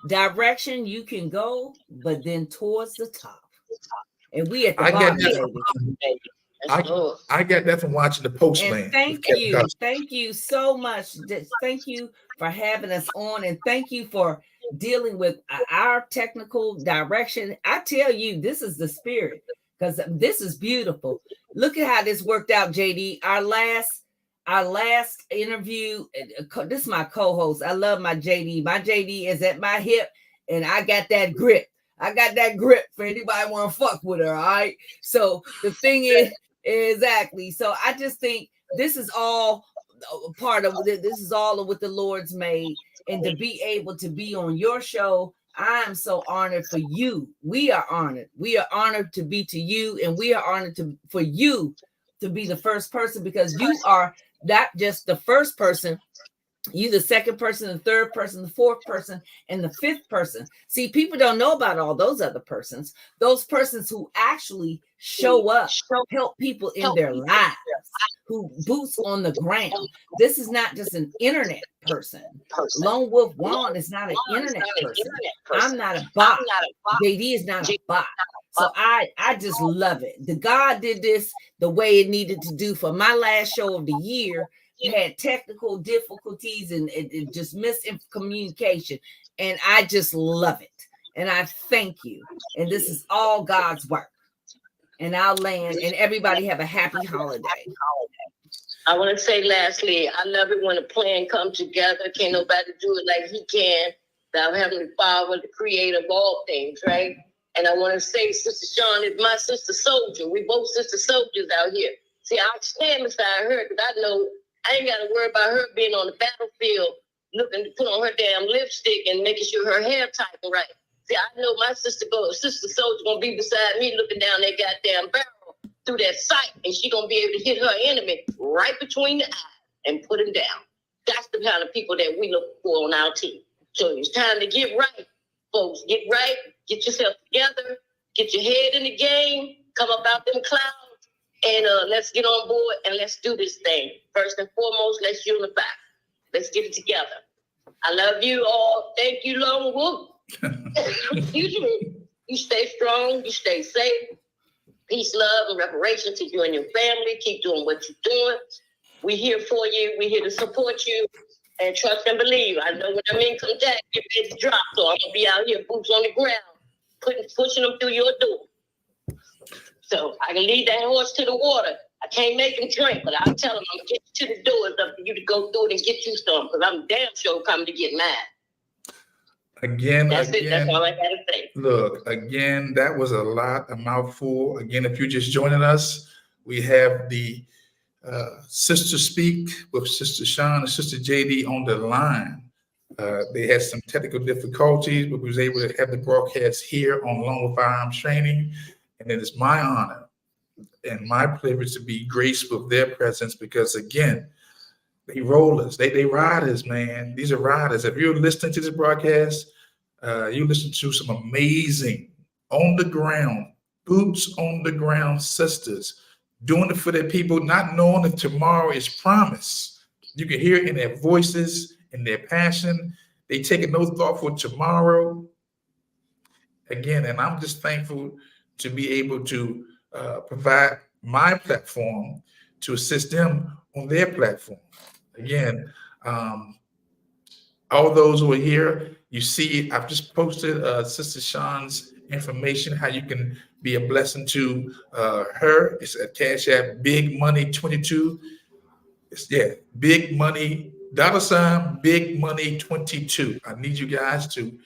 Speaker 3: direction you can go but then towards the top. And we at the bottom, baby.
Speaker 1: I got that from watching the Postman.
Speaker 3: And thank you so much. Thank you for having us on, and thank you for dealing with our technical direction. I tell you, this is the spirit, because this is beautiful. Look at how this worked out, JD. Our last interview, this is my co-host. I love my JD. My JD is at my hip, and I got that grip. I got that grip for anybody want to fuck with her, all right? So the thing is, exactly. So I just think this is all part of it. This is all of what the Lord's made. And to be able to be on your show, I am so honored for you. We are honored. We are honored to be to you, and we are honored for you to be the first person, because you are not just the first person, you the second person, the third person, the fourth person, and the fifth person. See, people don't know about all those other persons, those persons who actually show up, help people in their lives, who boots on the ground. This is not just an internet person. Lone Wolf Juan is not an internet person. I'm not a bot. JD is not a bot. So I just love it. The God did this the way it needed to do for my last show of the year. You had technical difficulties and just miscommunication. And I just love it. And I thank you. And this is all God's work. And I'll land, and everybody have a happy holiday.
Speaker 5: I want to say lastly, I love it when a plan comes together. Can't nobody do it like he can. Thou Heavenly Father, the creator of all things, right? And I want to say, Sister Shawn is my sister soldier. We both sister soldiers out here. See, I stand beside her because I know I ain't got to worry about her being on the battlefield looking to put on her damn lipstick and making sure her hair tight and right. See, I know my sister soldier gonna be beside me looking down that goddamn barrel through that sight, and she gonna be able to hit her enemy right between the eyes and put him down. That's the kind of people that we look for on our team. So it's time to get right, folks. Get right, get yourself together, get your head in the game, come up out them clouds, and let's get on board and let's do this thing. First and foremost, let's unify. Let's get it together. I love you all. Thank you, Lone Wolf. You stay strong. You stay safe. Peace, love, and reparation to you and your family. Keep doing what you're doing. We're here for you. We're here to support you. And trust and believe. I know when them income tax get ready to drop, so I'm going to be out here, boots on the ground, pushing them through your door. So I can lead that horse to the water. I can't make him drink, but I'll tell him I'm going to get you to the door. It's up to you to go through it and get you some, because I'm damn sure coming to get mine.
Speaker 1: Again,
Speaker 5: That's it. That's all I got to say.
Speaker 1: Look, again, that was a mouthful. Again, if you're just joining us, we have the Sister Speak with Sister Sean and Sister JD on the line. They had some technical difficulties, but we was able to have the broadcast here on Lone Wolf Firearms Training. And it is my honor and my privilege to be graced with their presence because, again, they rollers, they riders, man. These are riders. If you're listening to this broadcast, you listen to some amazing on the ground, boots on the ground sisters doing it for their people, not knowing if tomorrow is promised. You can hear it in their voices, in their passion. They taking no thought for tomorrow. Again, and I'm just thankful to be able to provide my platform to assist them on their platform. Again, all those who are here, you see, I've just posted Sister Sean's information, how you can be a blessing to her. It's a Cash App, Big Money 22. Big Money, $ Big Money 22. I need you guys to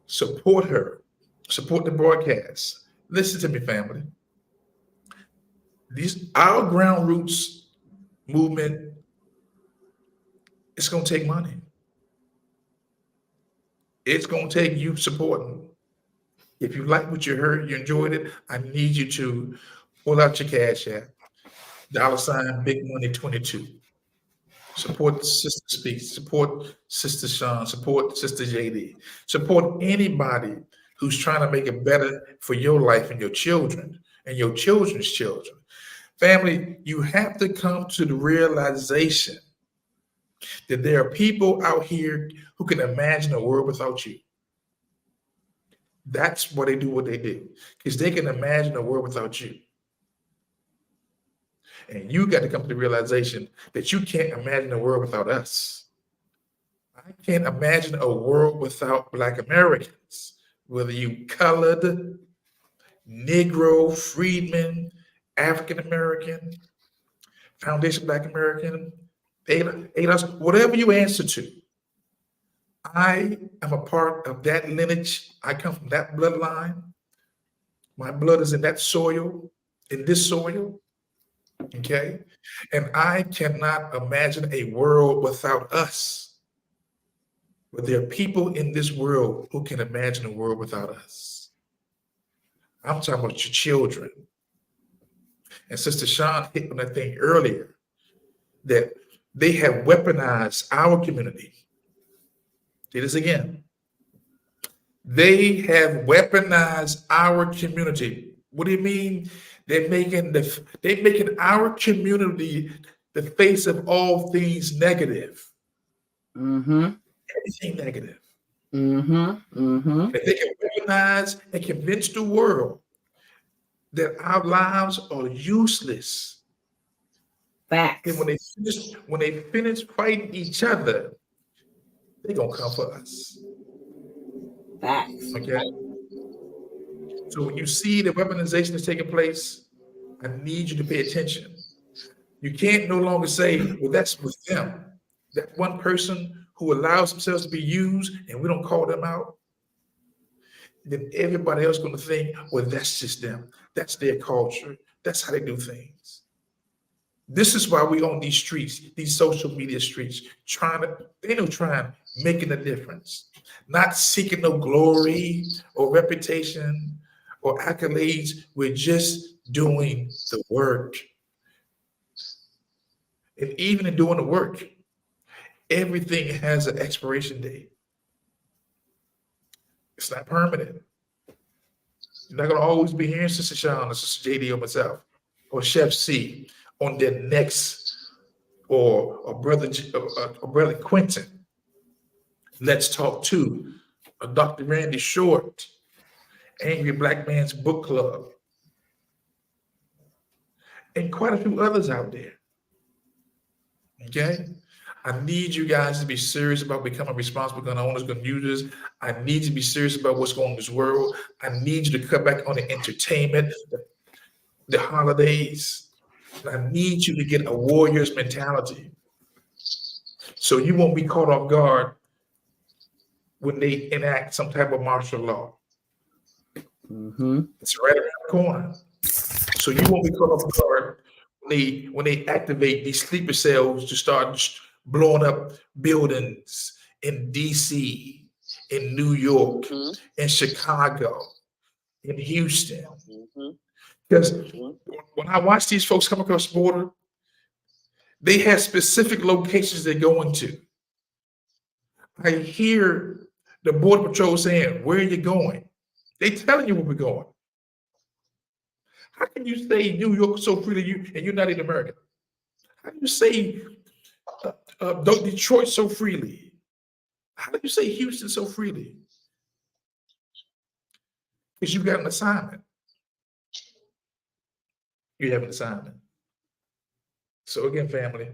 Speaker 1: support her, support the broadcast. Listen to me, family. Our Ground Roots movement, it's going to take money. It's going to take you supporting. If you like what you heard, you enjoyed it, I need you to pull out your Cash App, $ Big Money 22. Support Sister Speak, support Sister Sean, support Sister JD, support anybody who's trying to make it better for your life and your children and your children's children. Family, you have to come to the realization that there are people out here who can imagine a world without you. That's why they do what they do, because they can imagine a world without you. And you got to come to the realization that you can't imagine a world without us. I can't imagine a world without Black Americans, whether you colored, Negro, freedman, African American, Foundation Black American, ADOS, whatever you answer to. I am a part of that lineage. I come from that bloodline. My blood is in that soil, in this soil. Okay? And I cannot imagine a world without us. But there are people in this world who can imagine a world without us. I'm talking about your children. And Sister Sean hit on that thing earlier, that they have weaponized our community. Say this again. They have weaponized our community. What do you mean? They're making our community the face of all things negative.
Speaker 3: Mm-hmm.
Speaker 1: Everything negative.
Speaker 3: Mm-hmm. Mm-hmm.
Speaker 1: If they can weaponize and convince the world that our lives are useless.
Speaker 3: Facts.
Speaker 1: And when they finish fighting each other, they're gonna come for us.
Speaker 3: Facts.
Speaker 1: Okay. So when you see the weaponization is taking place, I need you to pay attention. You can't no longer say, well, that's with them. That one person who allows themselves to be used and we don't call them out, then everybody else going to think, well, that's just them. That's their culture. That's how they do things. This is why we on these streets, these social media streets, making a difference, not seeking no glory or reputation or accolades. We're just doing the work. And even in doing the work, Everything has an expiration date. It's not permanent. You're not going to always be hearing Sister Sean or Sister JD or myself or Chef C on their next or Brother Quentin. Let's Talk To, Dr. Randy Short, Angry Black Man's Book Club, and quite a few others out there. Okay? I need you guys to be serious about becoming responsible gun owners, gun users. I need you to be serious about what's going on in this world. I need you to cut back on the entertainment, the holidays. I need you to get a warrior's mentality so you won't be caught off guard when they enact some type of martial law. It's right around the corner. So you won't be caught off guard when they activate these sleeper cells to start blowing up buildings in DC, in New York, in Chicago, in Houston. Because when I watch these folks come across the border, they have specific locations they go into. I hear the Border Patrol saying, "Where are you going?" They telling you where we're going. How can you say New York so freely and you're not even American? How do you say Detroit so freely? How do you say Houston so freely? Because you got an assignment. You have an assignment. So again, family,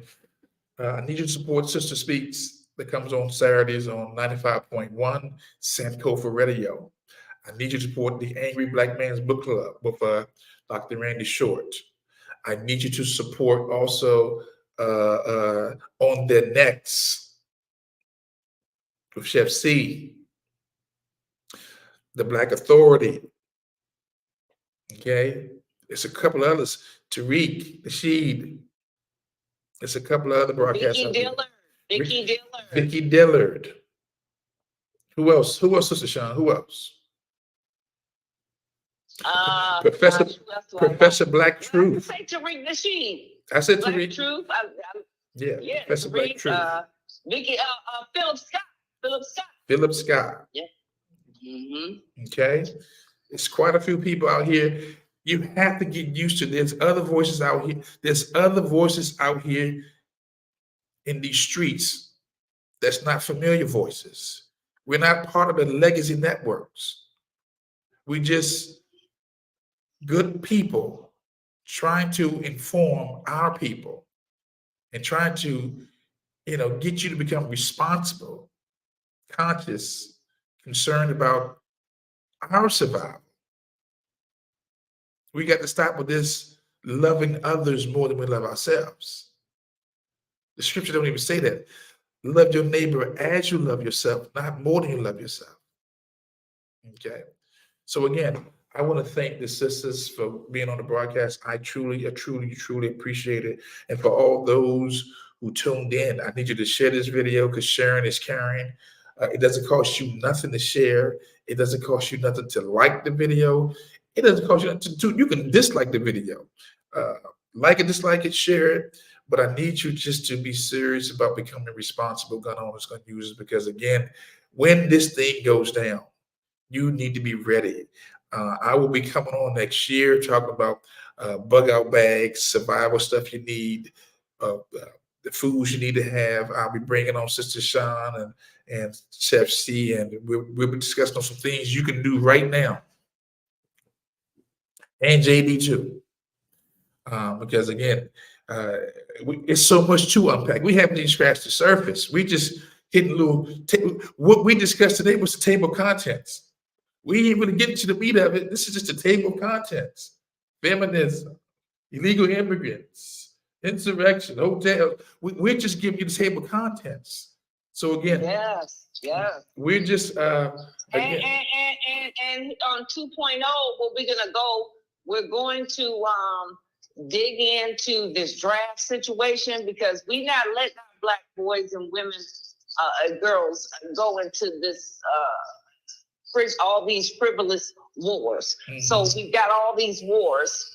Speaker 1: I need you to support Sister Speaks that comes on Saturdays on 95.1 Sankofa Radio. I need you to support the Angry Black Man's Book Club with Dr. Randy Short. I need you to support also On Their Necks with Chef C, the Black Authority. Okay, it's a couple of others. Tariq, Nasheed. There's a couple of other broadcasts. Vicky Dillard. Who else? Who else, Sister Sean? Who else? Professor Black Truth.
Speaker 2: I say Tariq Nasheed.
Speaker 1: I said
Speaker 2: Black
Speaker 1: Tariq.
Speaker 2: Truth.
Speaker 1: Yeah, Professor Black Truth.
Speaker 2: Vicky,
Speaker 1: Philip Scott.
Speaker 5: Yeah.
Speaker 1: Okay. It's quite a few people out here. You have to get used to there's other voices out here. There's other voices out here in these streets that's not familiar voices. We're not part of the legacy networks. We just good people trying to inform our people and trying to, get you to become responsible, conscious, concerned about our survival. We got to stop with this loving others more than we love ourselves. The scripture don't even say that. Love your neighbor as you love yourself, not more than you love yourself. Okay. So again, I want to thank the sisters for being on the broadcast. I truly appreciate it. And for all those who tuned in, I need you to share this video because sharing is caring. It doesn't cost you nothing to share. It doesn't cost you nothing to like the video. It doesn't cost you nothing to you can dislike the video. Like it, dislike it, share it. But I need you just to be serious about becoming responsible gun owners, gun users, because again, when this thing goes down, you need to be ready. I will be coming on next year talking about bug out bags, survival stuff you need, the foods you need to have. I'll be bringing on Sister Sean and Chef C, and we'll be discussing on some things you can do right now. And JD too. Because again, it's so much to unpack. We haven't even scratched the surface. We just hitting what we discussed today was the table of contents. We ain't really getting to the meat of it. This is just a table of contents. Feminism, illegal immigrants, insurrection, hotels. We're just giving you the table of contents. So again,
Speaker 2: yes.
Speaker 1: we're just
Speaker 2: and on 2.0, we're going to dig into this draft situation because we're not letting our Black boys and women, girls go into this all these frivolous wars.
Speaker 1: Mm-hmm.
Speaker 2: So we've got all these wars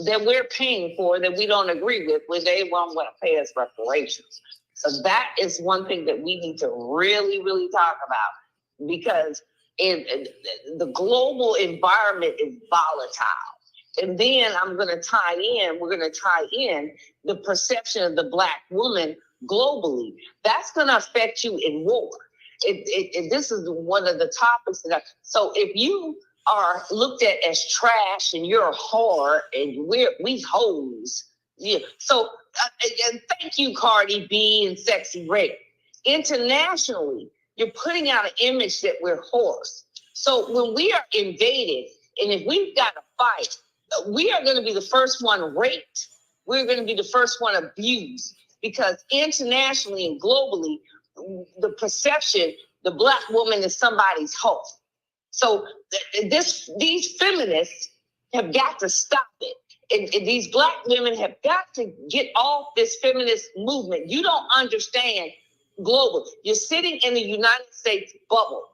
Speaker 2: that we're paying for that we don't agree with, where they won't want to pay us reparations. So that is one thing that we need to really, really talk about, because the global environment is volatile. And then we're going to tie in the perception of the Black woman globally. That's going to affect you in war. This is one of the topics so if you are looked at as trash and you're a whore and we hoes. Yeah. So and thank you, Cardi B and Sexy Red. Internationally, you're putting out an image that we're whores. So when we are invaded, and if we've got to fight, we are going to be the first one raped. We're going to be the first one abused, because internationally and globally, the perception, the Black woman is somebody's hoe. So these feminists have got to stop it. And these Black women have got to get off this feminist movement. You don't understand global. You're sitting in the United States bubble.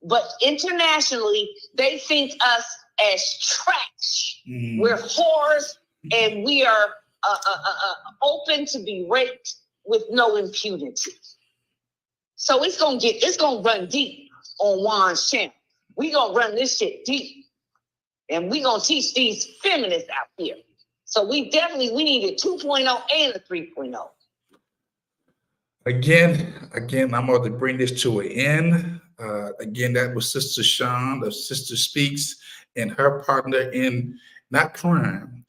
Speaker 2: But internationally, they think us as trash. We're whores, and we are open to be raped with no impunity. So it's gonna run deep on Juan's channel. We gonna run this shit deep, and we gonna teach these feminists out here. So we need a 2.0 and a 3.0.
Speaker 1: Again, I'm going to bring this to an end. Again, that was Sister Sean of Sister Speaks, and her partner in not crime,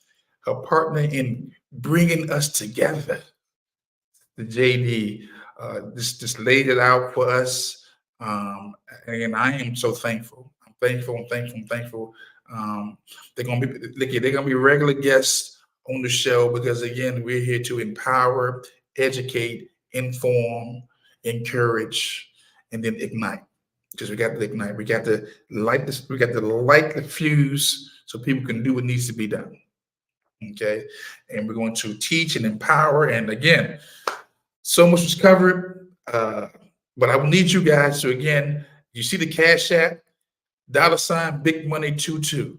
Speaker 1: her partner in bringing us together. The JD just laid it out for us, and I am so thankful. I'm thankful. They're gonna be regular guests on the show, because again, we're here to empower, educate, inform, encourage, and then ignite. Because we got to ignite. We got to light this. We got to light the fuse so people can do what needs to be done. Okay, and we're going to teach and empower. And again, so much was covered, but I will need you guys to, again, you see the Cash App, $ Big Money 22.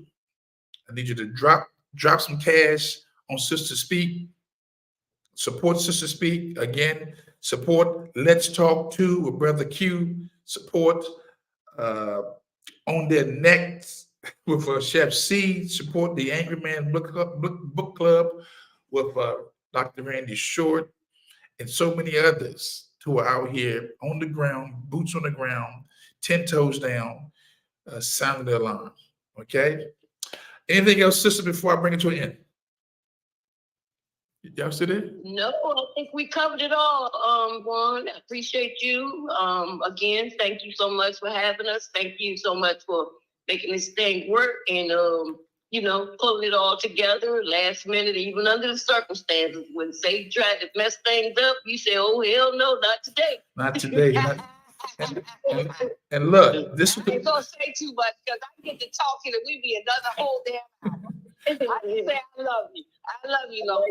Speaker 1: I need you to drop some cash on Sister Speak. Support Sister Speak. Again, support Let's Talk To with Brother Q. Support On Their Necks with Chef C. Support the Angry Man Book Club with Dr. Randy Short, and so many others who are out here on the ground, boots on the ground, 10 toes down, sounding the alarm. Okay? Anything else, sister, before I bring it to an end? Y'all see that?
Speaker 5: No, I think we covered it all, Juan. I appreciate you. Again, thank you so much for having us. Thank you so much for making this thing work and, pulling it all together last minute, even under the circumstances. When Satan tried to mess things up, you say, oh, hell no, not today.
Speaker 1: Not today. And look, this
Speaker 2: I ain't gonna say too much, because I get to talking and we be another whole damn hour. I just say I love you. I love you, Lord.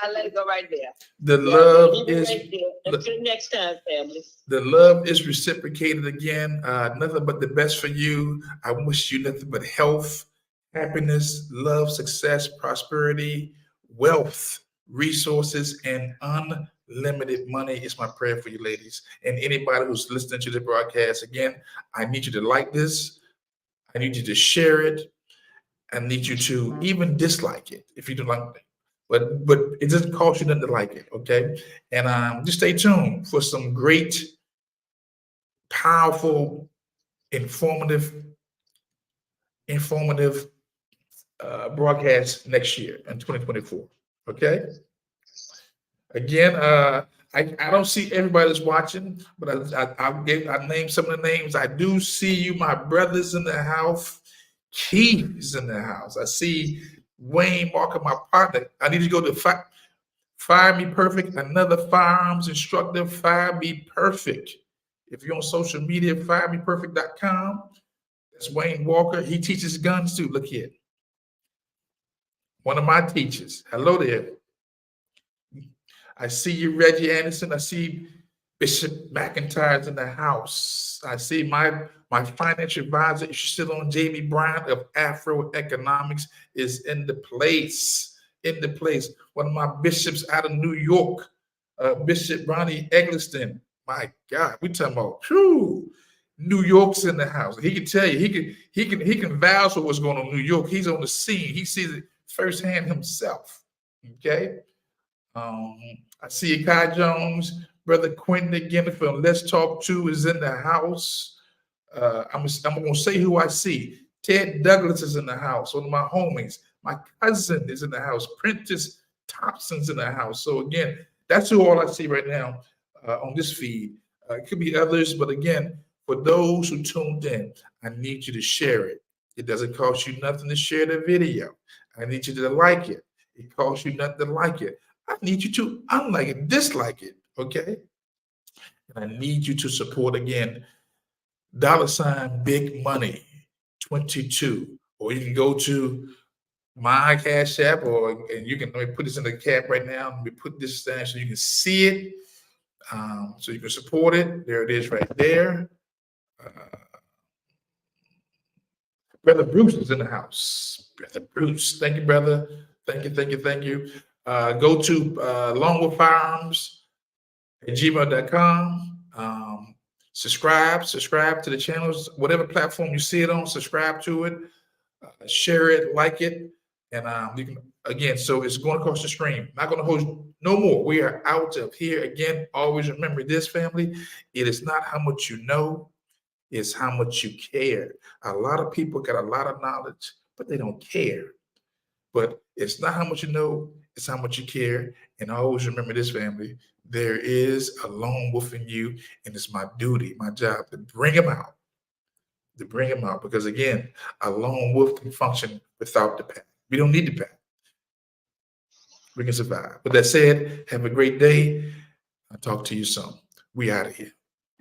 Speaker 2: I let it go right there.
Speaker 1: The love is
Speaker 5: Until next time, family.
Speaker 1: The love is reciprocated again. Nothing but the best for you. I wish you nothing but health, happiness, love, success, prosperity, wealth, resources, and unlimited money is my prayer for you, ladies. And anybody who's listening to the broadcast, again, I need you to like this. I need you to share it. I need you to even dislike it if you don't like it. But it doesn't cost you nothing to like it, okay? And just stay tuned for some great, powerful, informative broadcasts next year in 2024, okay? Again, I don't see everybody that's watching, but I named some of the names. I do see you, my brothers in the house. Keys in the house. I see Wayne Walker, my partner. I need to go to Fire Me Perfect, another firearms instructor. Fire Me Perfect. If you're on social media, firemeperfect.com. That's Wayne Walker. He teaches guns too. Look here. One of my teachers. Hello there. I see you, Reggie Anderson. I see Bishop McIntyre's in the house. I see my financial advisor, if she's still on, Jamie Bryant of Afro Economics, is in the place. One of my bishops out of New York, Bishop Ronnie Eggleston. My God, we talking about whew, New York's in the house. He can tell you, he can vouch for what's going on in New York. He's on the scene. He sees it firsthand himself. Okay. I see Kai Jones, Brother Quentin again from Let's Talk 2 is in the house. I'm gonna say who I see. Ted Douglas is in the house, one of my homies. My cousin is in the house. Prentice Thompson's in the house. So again, that's who all I see right now on this feed. It could be others, but again, for those who tuned in, I need you to share it. It doesn't cost you nothing to share the video. I need you to like it. It costs you nothing to like it. I need you to unlike it, dislike it, okay? And I need you to support again, $ Big Money 22, or you can go to my Cash App, and you can, let me put this in the cap right now. Let me put this down so you can see it, so you can support it. There it is right there. Brother Bruce is in the house. Brother Bruce, thank you, brother. Thank you, thank you, thank you. Go to longwoodfirearms@gmail.com. Subscribe to the channels, whatever platform you see it on, subscribe to it, share it, like it. And you can, again, so it's going across the stream. Not going to hold no more. We are out of here. Again, always remember this, family. It is not how much you know, it's how much you care. A lot of people got a lot of knowledge, but they don't care. But it's not how much you know, it's how much you care. And always remember this, family. There is a lone wolf in you, and it's my duty, my job to bring him out. Because again, a lone wolf can function without the pack. We don't need the pack. We can survive. With that said, have a great day. I'll talk to you soon. We out of here.